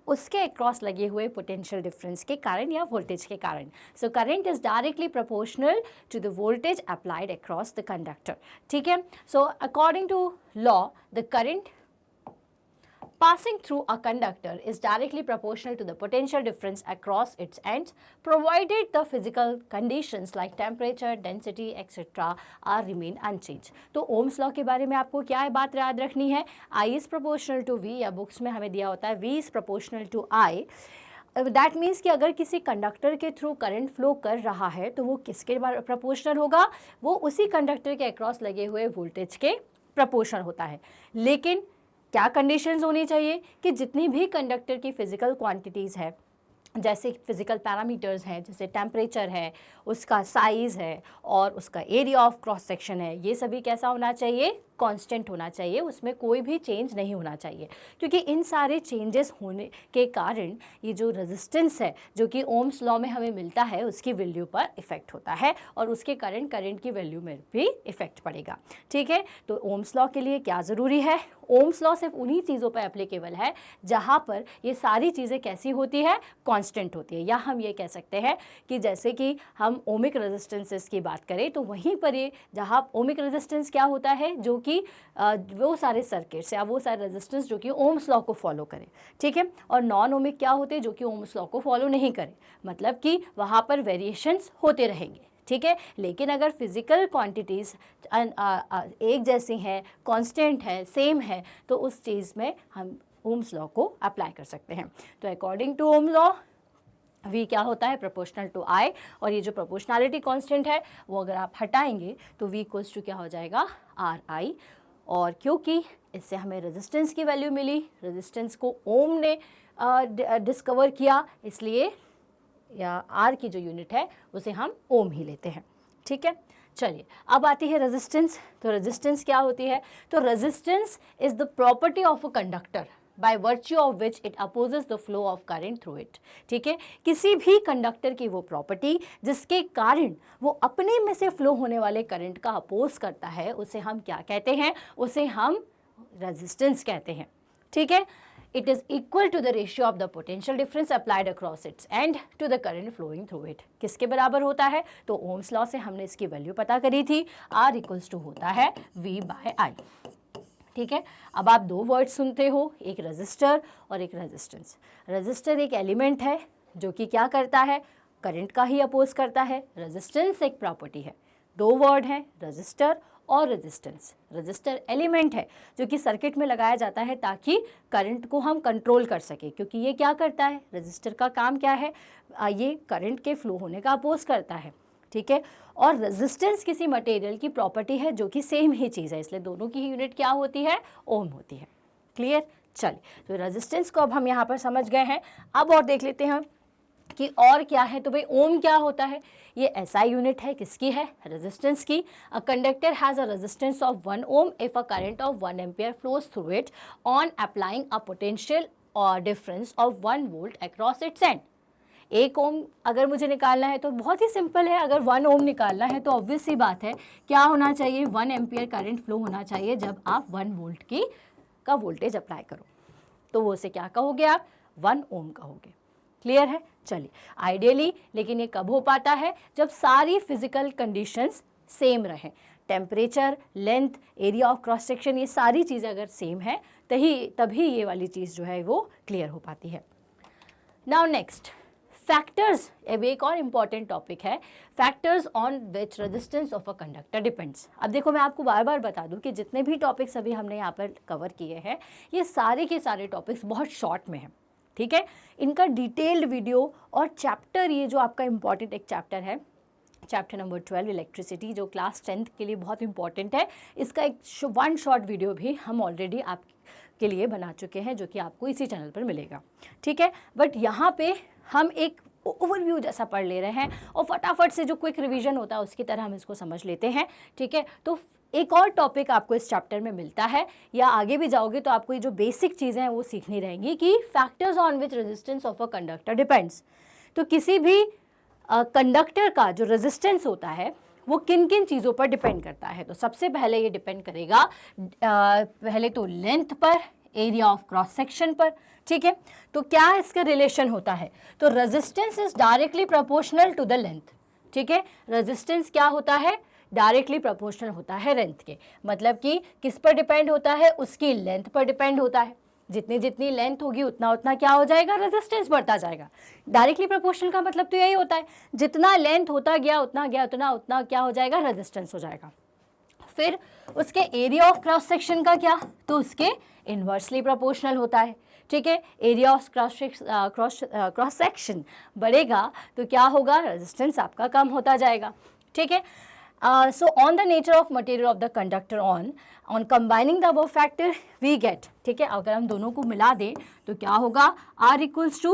उसके अक्रॉस लगे हुए पोटेंशियल डिफरेंस के कारण या वोल्टेज के कारण। So current is directly proportional to the voltage applied across the conductor. ठीक है, so according to law the current passing through a conductor is directly proportional to the potential difference across its ends, provided the physical conditions like temperature, density, etc. are remain unchanged. तो ओम्स लॉ के बारे में आपको क्या है बात याद रखनी है, I is proportional to V, या बुक्स में हमें दिया होता है V is proportional to I. That means कि अगर किसी कंडक्टर के थ्रू करंट फ्लो कर रहा है तो वो किसके प्रपोर्शनल होगा, वो उसी कंडक्टर के अक्रॉस लगे हुए वोल्टेज के प्रपोर्शनल होता है। लेकिन क्या कंडीशंस होनी चाहिए कि जितनी भी कंडक्टर की फिजिकल क्वांटिटीज़ है, जैसे फिजिकल पैरामीटर्स हैं, जैसे टेम्परेचर है, उसका साइज़ है और उसका एरिया ऑफ क्रॉस सेक्शन है, ये सभी कैसा होना चाहिए, कांस्टेंट होना चाहिए, उसमें कोई भी चेंज नहीं होना चाहिए। क्योंकि इन सारे चेंजेस होने के कारण ये जो रेजिस्टेंस है जो कि ओम्स लॉ में हमें मिलता है उसकी वैल्यू पर इफेक्ट होता है और उसके कारण करंट की वैल्यू में भी इफेक्ट पड़ेगा। ठीक है, तो ओम्स लॉ के लिए क्या ज़रूरी है, ओम्स लॉ सिर्फ उन्हीं चीज़ों पर एप्लीकेबल है जहाँ पर ये सारी चीज़ें कैसी होती है, कांस्टेंट होती है। या हम ये कह सकते हैं कि जैसे कि हम ओमिक रेजिस्टेंसेस की बात करें तो वहीं पर ये जहाँ ओमिक रेजिस्टेंस क्या होता है, जो कि वो सारे सर्किट्स या वो सारे रेजिस्टेंस जो कि ओम्स लॉ को फॉलो करें। ठीक है, और नॉन ओमिक क्या होते हैं, जो कि ओम्स लॉ को फॉलो नहीं करें, मतलब कि वहाँ पर वेरिएशंस होते रहेंगे। ठीक है, लेकिन अगर फिजिकल क्वांटिटीज़ एक जैसी हैं, कांस्टेंट है, सेम है, तो उस चीज़ में हम ओम्स लॉ को अप्लाई कर सकते हैं। तो according to Ohm law V क्या होता है, प्रोपोर्शनल टू I, और ये जो प्रोपोर्शनैलिटी कांस्टेंट है वो अगर आप हटाएंगे तो V इक्वल्स टू क्या हो जाएगा, RI। और क्योंकि इससे हमें रेजिस्टेंस की वैल्यू मिली, रेजिस्टेंस को ओम ने डिस्कवर किया, इसलिए या R की जो यूनिट है उसे हम ओम ही लेते हैं। ठीक है, चलिए अब आती है रेजिस्टेंस। तो रेजिस्टेंस क्या होती है, तो resistance is the property of a conductor by virtue of which it opposes the flow of current through it। ठीक है, किसी भी कंडक्टर की वो प्रॉपर्टी जिसके कारण वो अपने में से फ्लो होने वाले करंट का अपोज करता है, उसे हम क्या कहते हैं, उसे हम रेजिस्टेंस कहते हैं। ठीक है, it is equal to the ratio of the potential difference applied across its end to the current flowing through it। किसके बराबर होता है, तो ओम्स लॉ से हमने इसकी वैल्यू पता करी थी, R इक्वल्स टू होता है V बाय I। ठीक है, अब आप दो वर्ड सुनते हो, एक रजिस्टर और एक रेजिस्टेंस। रजिस्टर एक एलिमेंट है जो कि क्या करता है, करंट का ही अपोज करता है। रेजिस्टेंस एक प्रॉपर्टी है। दो वर्ड हैं, रजिस्टर और रेजिस्टेंस। रजिस्टर एलिमेंट है जो कि सर्किट में लगाया जाता है ताकि करंट को हम कंट्रोल कर सके, क्योंकि ये क्या करता है, रजिस्टर का काम क्या है, ये करंट के फ्लो होने का अपोज करता है। ठीक है, और रेजिस्टेंस किसी मटेरियल की प्रॉपर्टी है जो कि सेम ही चीज़ है, इसलिए दोनों की यूनिट क्या होती है, ओम होती है। क्लियर, चलिए तो रेजिस्टेंस को अब हम यहाँ पर समझ गए हैं। अब और देख लेते हैं कि और क्या है। तो भाई ओम क्या होता है, ये एसआई यूनिट है, किसकी है, रेजिस्टेंस की। A conductor has a resistance of 1 ohm if a current of 1 ampere flows through it on applying a potential और difference of 1 volt across its end. 1 ohm अगर मुझे निकालना है तो बहुत ही सिंपल है, अगर 1 ओम निकालना है तो ऑब्वियस सी बात है क्या होना चाहिए, 1 एम्पियर करंट फ्लो होना चाहिए जब आप 1 वोल्ट की का वोल्टेज अप्लाई करो, तो वो से क्या कहोगे आप, 1 ओम कहोगे। क्लियर है, चलिए आइडियली, लेकिन ये कब हो पाता है, जब सारी फिजिकल कंडीशंस सेम रहें, temperature, length, area of cross section, ये सारी चीज़ें अगर सेम है तभी ये वाली चीज़ जो है वो क्लियर हो पाती है। नाउ नेक्स्ट, फैक्टर्स, अब एक और इम्पॉर्टेंट टॉपिक है, factors on which resistance of a conductor depends. अब देखो मैं आपको बार बार बता दूं कि जितने भी टॉपिक्स अभी हमने यहाँ पर कवर किए हैं ये सारे के सारे टॉपिक्स बहुत शॉर्ट में हैं, ठीक है। इनका डिटेल्ड वीडियो और चैप्टर, ये जो आपका इम्पॉर्टेंट एक चैप्टर है, चैप्टर नंबर 12 इलेक्ट्रिसिटी, जो क्लास 10th के लिए बहुत इंपॉर्टेंट है, इसका एक वन शॉर्ट वीडियो भी हम ऑलरेडी आपके लिए बना चुके हैं, जो कि आपको इसी चैनल पर मिलेगा, ठीक है। बट यहाँ पे हम एक ओवरव्यू जैसा पढ़ ले रहे हैं और फटाफट से जो क्विक रिवीजन होता है उसकी तरह हम इसको समझ लेते हैं, ठीक है। तो एक और टॉपिक आपको इस चैप्टर में मिलता है, या आगे भी जाओगे तो आपको ये जो बेसिक चीज़ें हैं वो सीखनी रहेंगी कि factors on which resistance of a conductor depends. तो किसी भी कंडक्टर का जो रेजिस्टेंस होता है वो किन किन चीज़ों पर डिपेंड करता है। तो सबसे पहले ये डिपेंड करेगा पहले तो लेंथ पर, एरिया ऑफ क्रॉस सेक्शन पर, ठीक है। तो क्या इसका रिलेशन होता है, तो resistance is directly proportional to the length, ठीक है। रेजिस्टेंस क्या होता है, डायरेक्टली प्रोपोर्शनल होता है लेंथ के, मतलब कि किस पर डिपेंड होता है, उसकी लेंथ पर डिपेंड होता है। जितनी जितनी लेंथ होगी उतना उतना क्या हो जाएगा, रेजिस्टेंस बढ़ता जाएगा। डायरेक्टली प्रोपोर्शनल का मतलब तो यही होता है, जितना लेंथ होता गया उतना उतना क्या हो जाएगा, रेजिस्टेंस हो जाएगा। फिर उसके एरिया ऑफ क्रॉस सेक्शन का क्या, तो उसके इन्वर्सली प्रोपोर्शनल होता है, ठीक है। एरिया ऑफ क्रॉस सेक्शन बढ़ेगा तो क्या होगा, रेजिस्टेंस आपका कम होता जाएगा, ठीक है। So on the nature of material of the conductor on combining the above factor we get, ठीक है। अगर हम दोनों को मिला दें तो क्या होगा, R equals to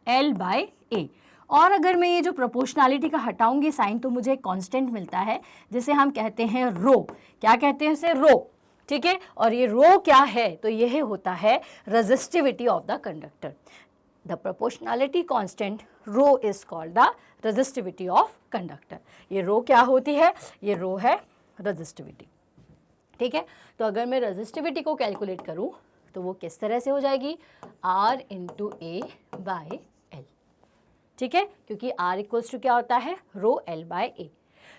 L by A। और अगर मैं ये जो प्रोपोर्शनैलिटी का हटाऊंगी साइन तो मुझे एक कांस्टेंट मिलता है जिसे हम कहते हैं रो। क्या कहते हैं इसे, रो, ठीक है। और ये रो क्या है, तो यह होता है resistivity of the conductor. The proportionality constant rho is called the resistivity of conductor। ये रो क्या होती है, ये रो है resistivity, ठीक है। तो अगर मैं resistivity को कैलकुलेट करूं तो वो किस तरह से हो जाएगी, R into A by L, ठीक है, क्योंकि R इक्वल्स टू क्या होता है, रो L by A।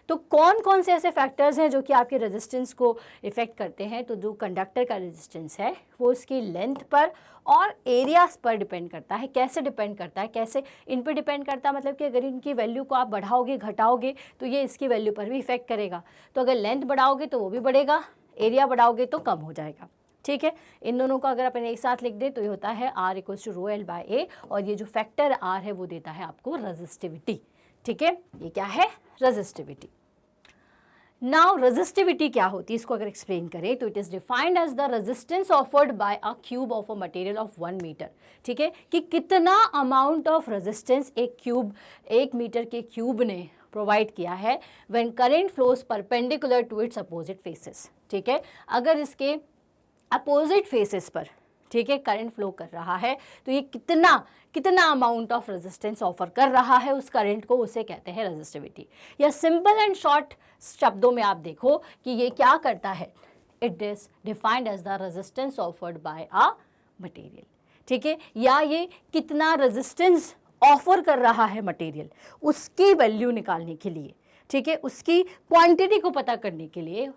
तो कौन कौन से ऐसे फैक्टर्स हैं जो कि आपके रेजिस्टेंस को इफेक्ट करते हैं, तो जो कंडक्टर का रेजिस्टेंस है वो उसकी लेंथ पर और एरियाज पर डिपेंड करता है। कैसे डिपेंड करता है, कैसे इन पर डिपेंड करता है, मतलब कि अगर इनकी वैल्यू को आप बढ़ाओगे घटाओगे तो ये इसकी वैल्यू पर भी इफेक्ट करेगा। तो अगर लेंथ बढ़ाओगे तो वो भी बढ़ेगा, एरिया बढ़ाओगे तो कम हो जाएगा, ठीक है। इन दोनों को अगर अपन एक साथ लिख दें तो ये होता है R equals to rho L by A, और ये जो फैक्टर R है वो देता है आपको रेजिस्टिविटी, ठीक है। ये क्या है, रेजिस्टिविटी। नाउ रेजिस्टिविटी क्या होती है, इसको अगर एक्सप्लेन करें तो it is defined as the resistance offered by a cube of a material of 1 metre, ठीक है, कि कितना अमाउंट ऑफ रेजिस्टेंस एक मीटर के क्यूब ने प्रोवाइड किया है when current flows perpendicular to its opposite faces, ठीक है। अगर इसके अपोजिट फेसेस पर, ठीक है, करंट फ्लो कर रहा है तो ये कितना अमाउंट ऑफ रेजिस्टेंस ऑफर कर रहा है उस करंट को, उसे कहते हैं रेजिस्टिविटी। या सिंपल एंड शॉर्ट शब्दों में आप देखो कि ये क्या करता है, it is defined as the resistance offered by a material, ठीक है। या ये कितना रेजिस्टेंस ऑफर कर रहा है मटेरियल, उसकी वैल्यू निकालने के लिए, ठीक है, उसकी क्वांटिटी को पता करने के लिए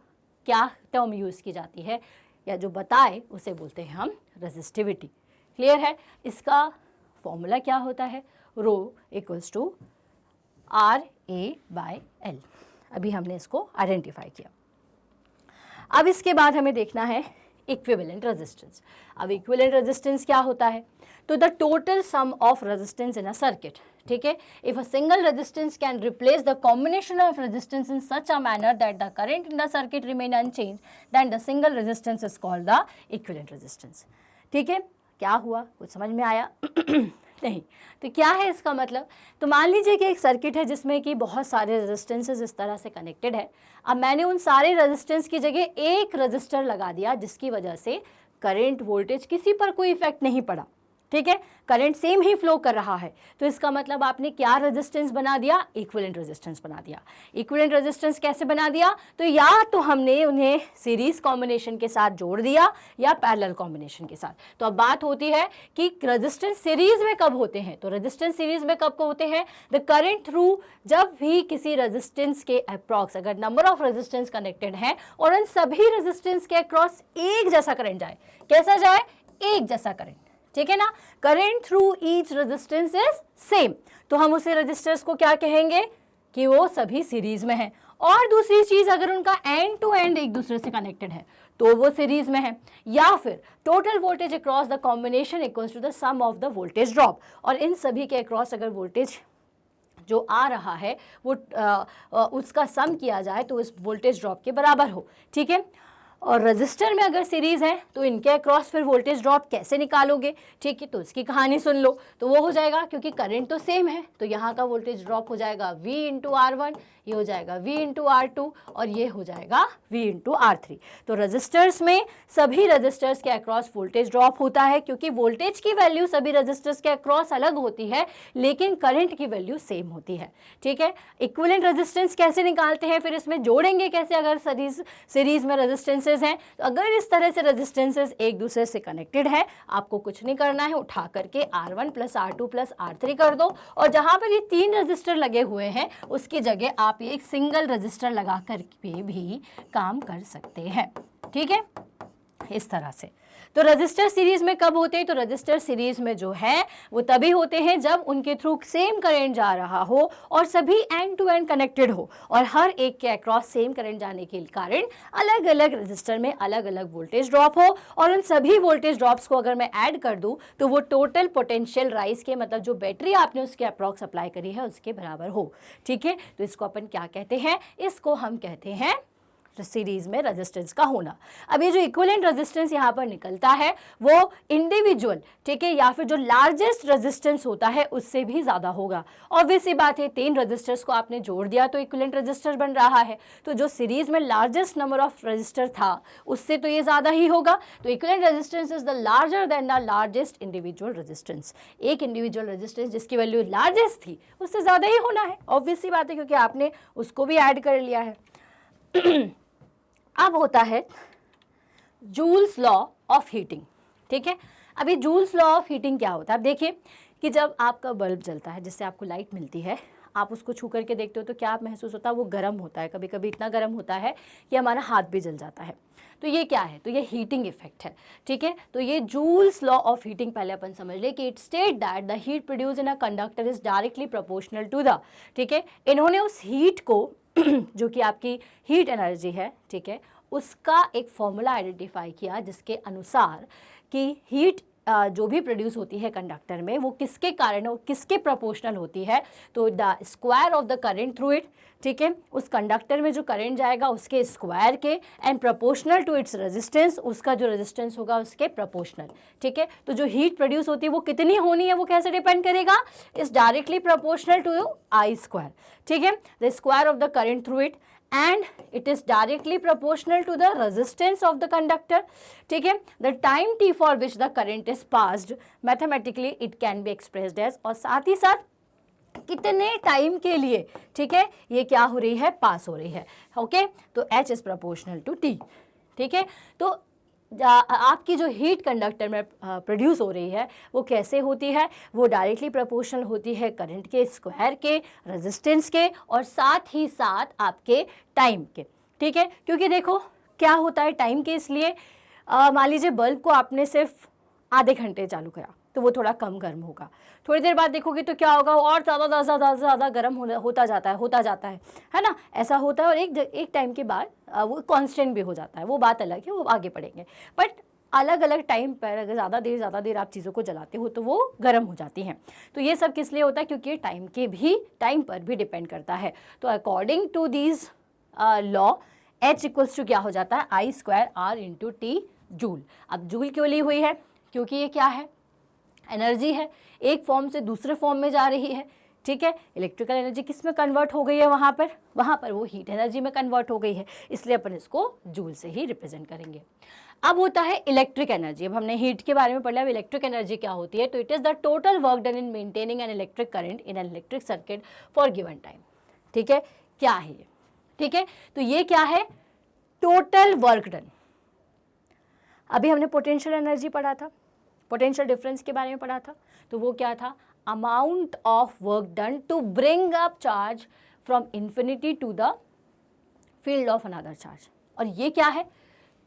क्या टर्म यूज़ की जाती है या जो बताए उसे बोलते हैं हम रेजिस्टिविटी। क्लियर है। इसका फॉर्मूला क्या होता है, rho equals to R A by L। अभी हमने इसको आइडेंटिफाई किया। अब इसके बाद हमें देखना है इक्विवेलेंट रेजिस्टेंस। अब इक्विवेलेंट रेजिस्टेंस क्या होता है, तो the total sum of resistance in a circuit, ठीक है। If a single resistance can replace the combination of resistance in such a manner that the current in the circuit remain unchange, then the single resistance is called the equivalent resistance, ठीक है। क्या हुआ, कुछ समझ में आया नहीं, तो क्या है इसका मतलब, तो मान लीजिए कि एक सर्किट है जिसमें कि बहुत सारे रेजिस्टेंसेस इस तरह से कनेक्टेड है। अब मैंने उन सारे रेजिस्टेंस की जगह एक रजिस्टर लगा दिया जिसकी वजह से करंट वोल्टेज किसी पर कोई इफेक्ट नहीं पड़ा, ठीक है, करंट सेम ही फ्लो कर रहा है। तो इसका मतलब आपने क्या रेजिस्टेंस बना दिया, इक्विवेलेंट रेजिस्टेंस बना दिया। इक्विवेलेंट रेजिस्टेंस कैसे बना दिया, तो या तो हमने उन्हें सीरीज कॉम्बिनेशन के साथ जोड़ दिया या पैरेलल कॉम्बिनेशन के साथ। तो अब बात होती है कि रेजिस्टेंस सीरीज में कब होते हैं, तो रेजिस्टेंस सीरीज में कब होते हैं, द करंट थ्रू, जब भी किसी रेजिस्टेंस के अप्रॉक्स अगर नंबर ऑफ रेजिस्टेंस कनेक्टेड है और उन सभी रेजिस्टेंस के अक्रॉस एक जैसा करंट जाए, कैसा जाए, एक जैसा करंट, ठीक है ना। Current through each resistance is same, तो हम उसे रेजिस्टर्स को क्या कहेंगे कि वो सभी सीरीज में है। और दूसरी चीज, अगर उनका एंड टू एंड एक दूसरे से कनेक्टेड है तो वो सीरीज में है। या फिर total voltage across the combination equals to the sum of the voltage drop, और इन सभी के अक्रॉस अगर वोल्टेज जो आ रहा है वो उसका सम किया जाए तो इस वोल्टेज ड्रॉप के बराबर हो। ठीक है, और रजिस्टर में अगर सीरीज है तो इनके अक्रॉस फिर वोल्टेज ड्रॉप कैसे निकालोगे, ठीक है, तो इसकी कहानी सुन लो। तो वो हो जाएगा, क्योंकि करंट तो सेम है तो यहाँ का वोल्टेज ड्रॉप हो जाएगा V इंटू R1, ये हो जाएगा V इंटू R2 और ये हो जाएगा V इंटू R3। तो रजिस्टर्स में सभी रजिस्टर्स के अक्रॉस वोल्टेज ड्रॉप होता है, क्योंकि वोल्टेज की वैल्यू सभी रजिस्टर्स के अक्रॉस अलग होती है लेकिन करंट की वैल्यू सेम होती है। ठीक है, इक्विवेलेंट रेजिस्टेंस कैसे निकालते हैं, फिर इसमें जोड़ेंगे कैसे अगर सीरीज में रेजिस्टेंसेज हैं। तो अगर इस तरह से रेजिस्टेंसेज एक दूसरे से कनेक्टेड है, आपको कुछ नहीं करना है, उठा करके R1 plus R2 plus R3 कर दो, और जहां पर ये 3 रजिस्टर लगे हुए हैं उसकी जगह आप ये एक सिंगल रजिस्टर लगा कर भी काम कर सकते हैं। ठीक है, इस तरह से। तो रजिस्टर सीरीज में कब होते हैं, तो रजिस्टर सीरीज में जो है वो तभी होते हैं जब उनके थ्रू सेम करंट जा रहा हो और सभी एंड टू एंड कनेक्टेड हो, और हर एक के अक्रॉस सेम करंट जाने के कारण अलग अलग रजिस्टर में अलग अलग वोल्टेज ड्रॉप हो, और उन सभी वोल्टेज ड्रॉप्स को अगर मैं ऐड कर दूं तो वो टोटल पोटेंशियल राइज के, मतलब जो बैटरी आपने उसके अप्रॉक्स अप्लाई करी है उसके बराबर हो। ठीक है, तो इसको अपन क्या कहते हैं, इसको हम कहते हैं सीरीज में रेजिस्टेंस का होना। अब ये जो इक्विवेलेंट रेजिस्टेंस यहाँ पर निकलता है वो इंडिविजुअल, ठीक है, या फिर जो लार्जेस्ट रेजिस्टेंस होता है उससे भी ज़्यादा होगा। ऑब्वियस सी बात है, 3 रजिस्टर्स को आपने जोड़ दिया तो इक्विवेलेंट रेजिस्टर बन रहा है, तो जो सीरीज में लार्जेस्ट नंबर ऑफ रजिस्टर था उससे तो ये ज़्यादा ही होगा। तो equivalent resistance is the larger than the largest individual resistance. एक इंडिविजुअल रेजिस्टेंस जिसकी वैल्यू लार्जेस्ट थी उससे ज़्यादा ही होना है, ऑब्वियस सी बात है, क्योंकि आपने उसको भी ऐड कर लिया है। अब होता है जूल्स लॉ ऑफ हीटिंग। ठीक है, अभी जूल्स लॉ ऑफ हीटिंग क्या होता है, अब देखिए कि जब आपका बल्ब जलता है जिससे आपको लाइट मिलती है, आप उसको छू करके देखते हो तो क्या महसूस होता है, वो गर्म होता है, कभी कभी इतना गर्म होता है कि हमारा हाथ भी जल जाता है। तो ये क्या है, तो ये हीटिंग इफेक्ट है। ठीक है, तो ये जूल्स लॉ ऑफ हीटिंग पहले अपन समझ ले कि it state that the heat produce in a conductor is directly proportional to the, ठीक है, इन्होंने उस हीट को जो कि आपकी हीट एनर्जी है, ठीक है, उसका एक फॉर्मूला आइडेंटिफाई किया जिसके अनुसार कि हीट जो भी प्रोड्यूस होती है कंडक्टर में वो किसके कारण और किसके प्रोपोर्शनल होती है, तो the square of the current through it, ठीक है, उस कंडक्टर में जो करंट जाएगा उसके स्क्वायर के, and proportional to its resistance, उसका जो रेजिस्टेंस होगा उसके प्रोपोर्शनल। ठीक है, तो जो हीट प्रोड्यूस होती है वो कितनी होनी है, वो कैसे डिपेंड करेगा, is directly proportional to I square. ठीक है, the square of the current through it and it is directly proportional to the resistance of the conductor. ठीक है, the time t for which the current is passed mathematically it can be expressed as, और साथ ही साथ कितने टाइम के लिए, ठीक है, ये क्या हो रही है, पास हो रही है। ओके, तो h is proportional to t। ठीक है, तो आपकी जो हीट कंडक्टर में प्रोड्यूस हो रही है वो कैसे होती है, वो डायरेक्टली प्रोपोर्शनल होती है करंट के स्क्वायर के, रेजिस्टेंस के, और साथ ही साथ आपके टाइम के। ठीक है, क्योंकि देखो क्या होता है टाइम के, इसलिए मान लीजिए बल्ब को आपने सिर्फ आधे घंटे चालू करा तो वो थोड़ा कम गर्म होगा, थोड़ी देर बाद देखोगे तो क्या होगा, और ज़्यादा गर्म होता जाता है ना, ऐसा होता है। और एक टाइम के बाद वो कांस्टेंट भी हो जाता है, वो बात अलग है, वो आगे पढ़ेंगे। बट अलग अलग टाइम पर अगर ज़्यादा देर आप चीज़ों को जलाते हो तो वो गर्म हो जाती हैं। तो ये सब किस लिए होता है, क्योंकि टाइम पर भी डिपेंड करता है। तो according to these law H equals to क्या हो जाता है, I square R into T joule. अब जूल क्यों ली हुई है, क्योंकि ये क्या है, एनर्जी है, एक फॉर्म से दूसरे फॉर्म में जा रही है। ठीक है, इलेक्ट्रिकल एनर्जी किस में कन्वर्ट हो गई है, वहाँ पर वो हीट एनर्जी में कन्वर्ट हो गई है, इसलिए अपन इसको जूल से ही रिप्रेजेंट करेंगे। अब होता है इलेक्ट्रिक एनर्जी। अब हमने हीट के बारे में पढ़ा, अब इलेक्ट्रिक एनर्जी क्या होती है, तो it is the total work done in maintaining an electric current in an electric circuit for given time. ठीक है, क्या है ये, ठीक है, तो ये क्या है, टोटल वर्क डन। अभी हमने पोटेंशियल एनर्जी पढ़ा था, पोटेंशियल डिफरेंस के बारे में पढ़ा था, तो वो क्या था, amount of work done to bring up charge from infinity to the field of another charge. और ये क्या है,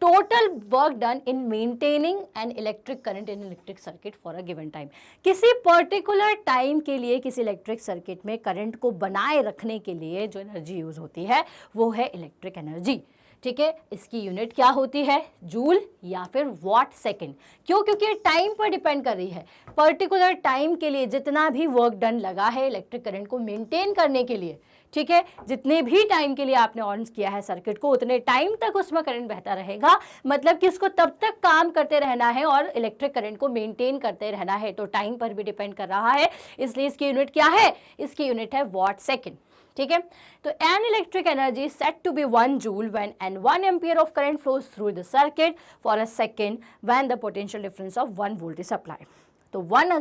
total work done in maintaining an electric current in electric circuit for a given time. किसी पर्टिकुलर टाइम के लिए किसी इलेक्ट्रिक सर्किट में करंट को बनाए रखने के लिए जो एनर्जी यूज होती है वो है इलेक्ट्रिक एनर्जी। ठीक है, इसकी यूनिट क्या होती है, जूल या फिर वॉट सेकंड। क्यों? क्योंकि टाइम पर डिपेंड कर रही है। पर्टिकुलर टाइम के लिए जितना भी वर्क डन लगा है इलेक्ट्रिक करंट को मेंटेन करने के लिए, ठीक है, जितने भी टाइम के लिए आपने ऑन किया है सर्किट को उतने टाइम तक उसमें करंट बहता रहेगा। मतलब कि उसको तब तक काम करते रहना है और इलेक्ट्रिक करंट को मेंटेन करते रहना है, तो टाइम पर भी डिपेंड कर रहा है। इसलिए इसकी यूनिट क्या है, इसकी यूनिट है वॉट सेकंड। ठीक है, तो an electric energy set to be 1 joule when and 1 ampere of current flows through the circuit for a second when the potential difference of 1 volt is applied. तो 1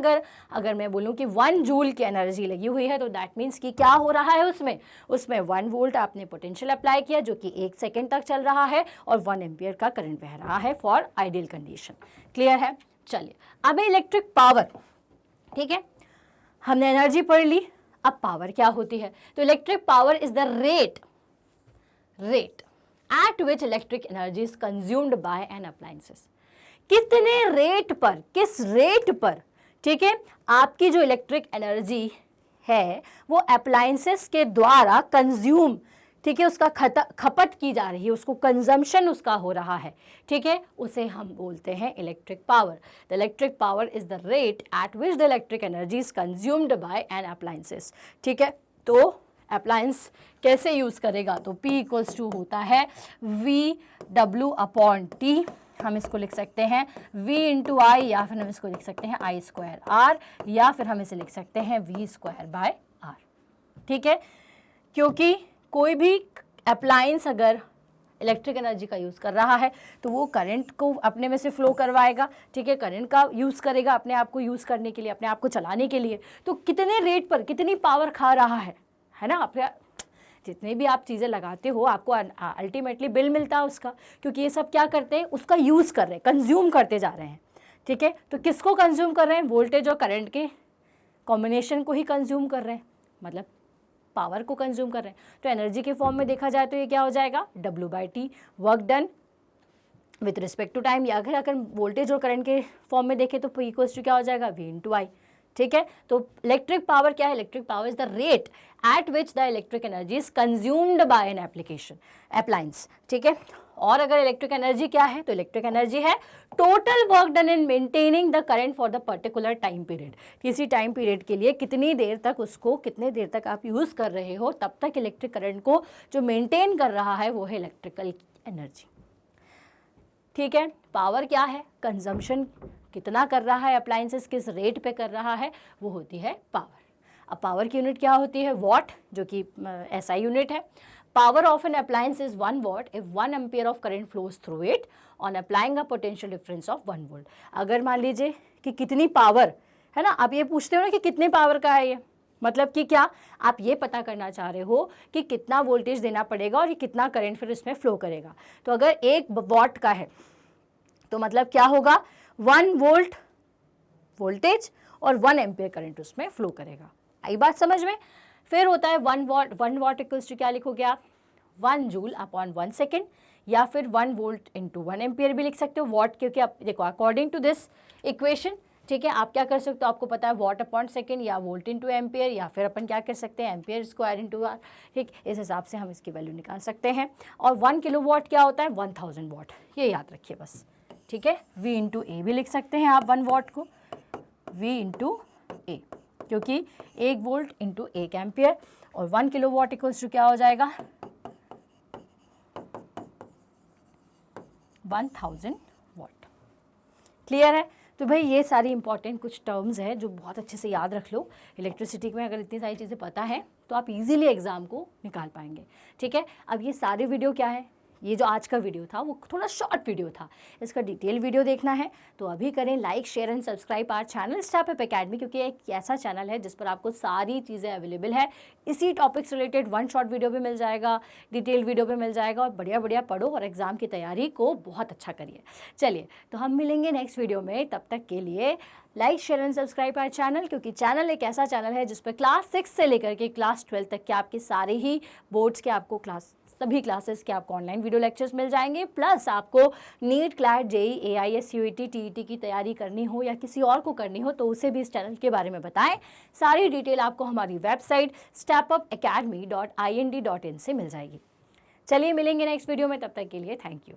अगर मैं बोलूं कि 1 जूल की एनर्जी लगी हुई है तो दैट मीन्स कि क्या हो रहा है उसमें 1 वोल्ट आपने पोटेंशियल अप्लाई किया जो कि 1 सेकेंड तक चल रहा है और 1 एम्पियर का करंट बह रहा है फॉर आइडियल कंडीशन। क्लियर है? चलिए, अब इलेक्ट्रिक पावर, ठीक है, हमने एनर्जी पढ़ ली। अब पावर क्या होती है? तो electric power is the rate at which electric energy is consumed by an appliances. कितने रेट पर, किस रेट पर, ठीक है, आपकी जो इलेक्ट्रिक एनर्जी है वो अप्लायंसेस के द्वारा कंज्यूम, ठीक है, उसका खपत की जा रही है, उसको कंजम्पशन उसका हो रहा है, ठीक है, उसे हम बोलते हैं electric power. The electric power is the rate at which the electric energy is consumed by an appliances. ठीक है, तो अप्लायंस कैसे यूज करेगा? तो P इक्वल्स टू होता है VW अपॉन T। हम इसको लिख सकते हैं V इंटू आई, या फिर हम इसको लिख सकते हैं I स्क्वायर R, या फिर हम इसे लिख सकते हैं V स्क्वायर बाय R। ठीक है, क्योंकि कोई भी अप्लायंस अगर इलेक्ट्रिक एनर्जी का यूज़ कर रहा है तो वो करंट को अपने में से फ्लो करवाएगा। ठीक है, करंट का यूज़ करेगा अपने आप को यूज़ करने के लिए, अपने आप को चलाने के लिए। तो कितने रेट पर कितनी पावर खा रहा है ना। अपने जितने भी आप चीज़ें लगाते हो आपको अल्टीमेटली बिल मिलता है उसका, क्योंकि ये सब क्या करते हैं, उसका यूज़ कर रहे हैं, कंज्यूम करते जा रहे हैं। ठीक है, तो किसको कंज्यूम कर रहे हैं? वोल्टेज और करंट के कॉम्बिनेशन को ही कंज्यूम कर रहे हैं, मतलब पावर को कंज्यूम कर रहे हैं। तो एनर्जी के फॉर्म में देखा जाए तो ये क्या हो जाएगा, W/T work done with respect to time. या अगर वोल्टेज और करंट के फॉर्म में देखें तो P इक्वल्स टू क्या हो जाएगा, V इंटू आई। ठीक है, तो इलेक्ट्रिक पावर क्या है? Electric power is the rate at which the electric energy is consumed by an appliance. ठीक है, और अगर इलेक्ट्रिक एनर्जी क्या है? तो इलेक्ट्रिक एनर्जी है total work done in maintaining the current for the particular time period. किसी टाइम पीरियड के लिए कितनी देर तक उसको, कितने देर तक आप यूज़ कर रहे हो, तब तक इलेक्ट्रिक करंट को जो मेंटेन कर रहा है वो है इलेक्ट्रिकल एनर्जी। ठीक है, पावर क्या है? कंजम्पशन कितना कर रहा है अप्लायंसेस, किस रेट पे कर रहा है, वो होती है पावर। अब पावर की यूनिट क्या होती है? वॉट, जो कि SI यूनिट है। Power of an appliance is 1 watt if 1 ampere of current flows through it on applying a potential difference of 1 volt। अगर मान लीजिए कि कितनी पावर है ना, आप ये पूछते हो ना कि कितने पावर का है ये, मतलब कि क्या आप ये पता करना चाह रहे हो कि कितना वोल्टेज देना पड़ेगा और ये कितना करंट फिर इसमें फ्लो करेगा। तो अगर 1 वॉट का है तो मतलब क्या होगा, 1 वोल्ट वोल्टेज और 1 एम्पियर करंट उसमें फ्लो करेगा। आई बात समझ में? फिर होता है 1 वॉट इक्वल्स टू क्या लिखोगे आप, 1 जूल अपॉन 1 सेकेंड, या फिर 1 वोल्ट इंटू 1 एम्पियर भी लिख सकते हो वॉट, क्योंकि आप देखो अकॉर्डिंग टू दिस इक्वेशन, ठीक है, आप क्या कर सकते हो, आपको पता है वॉट अपॉन सेकेंड या वोल्ट इंटू एम्पियर, या फिर अपन क्या कर सकते हैं एम्पियर स्क्वायर इंटू आर। ठीक, इस हिसाब से हम इसकी वैल्यू निकाल सकते हैं। और 1 किलो वॉट क्या होता है, 1000 वॉट, ये याद रखिए बस। ठीक है, V इंटू ए भी लिख सकते हैं आप 1 वॉट को, V इंटू ए, क्योंकि 1 वोल्ट इंटू 1 एम्पियर, और 1 किलो वॉट इक्वल्स टू क्या हो जाएगा, 1000 वॉट। क्लियर है? तो भाई ये सारी इंपॉर्टेंट कुछ टर्म्स है जो बहुत अच्छे से याद रख लो। इलेक्ट्रिसिटी में अगर इतनी सारी चीज़ें पता है तो आप इजीली एग्जाम को निकाल पाएंगे। ठीक है, अब ये सारे वीडियो क्या है, ये जो आज का वीडियो था वो थोड़ा शॉर्ट वीडियो था, इसका डिटेल वीडियो देखना है तो अभी करें like share and subscribe our channel step academy, क्योंकि एक ऐसा चैनल है जिस पर आपको सारी चीज़ें अवेलेबल है। इसी टॉपिक से रिलेटेड 1 शॉर्ट वीडियो भी मिल जाएगा, डिटेल वीडियो भी मिल जाएगा, और बढ़िया बढ़िया पढ़ो और एग्जाम की तैयारी को बहुत अच्छा करिए। चलिए, तो हम मिलेंगे नेक्स्ट वीडियो में, तब तक के लिए like share and subscribe our channel, क्योंकि चैनल एक ऐसा चैनल है जिस पर क्लास 6 से लेकर के क्लास 12 तक के आपके सारे ही बोर्ड्स के आपको क्लास सभी क्लासेस के आपको ऑनलाइन वीडियो लेक्चर्स मिल जाएंगे। प्लस आपको NEET, CLAT, JEE, AIS, CUET, TET की तैयारी करनी हो या किसी और को करनी हो तो उसे भी इस चैनल के बारे में बताएं। सारी डिटेल आपको हमारी वेबसाइट stepupacademy.ind.in से मिल जाएगी। चलिए मिलेंगे नेक्स्ट वीडियो में, तब तक के लिए थैंक यू।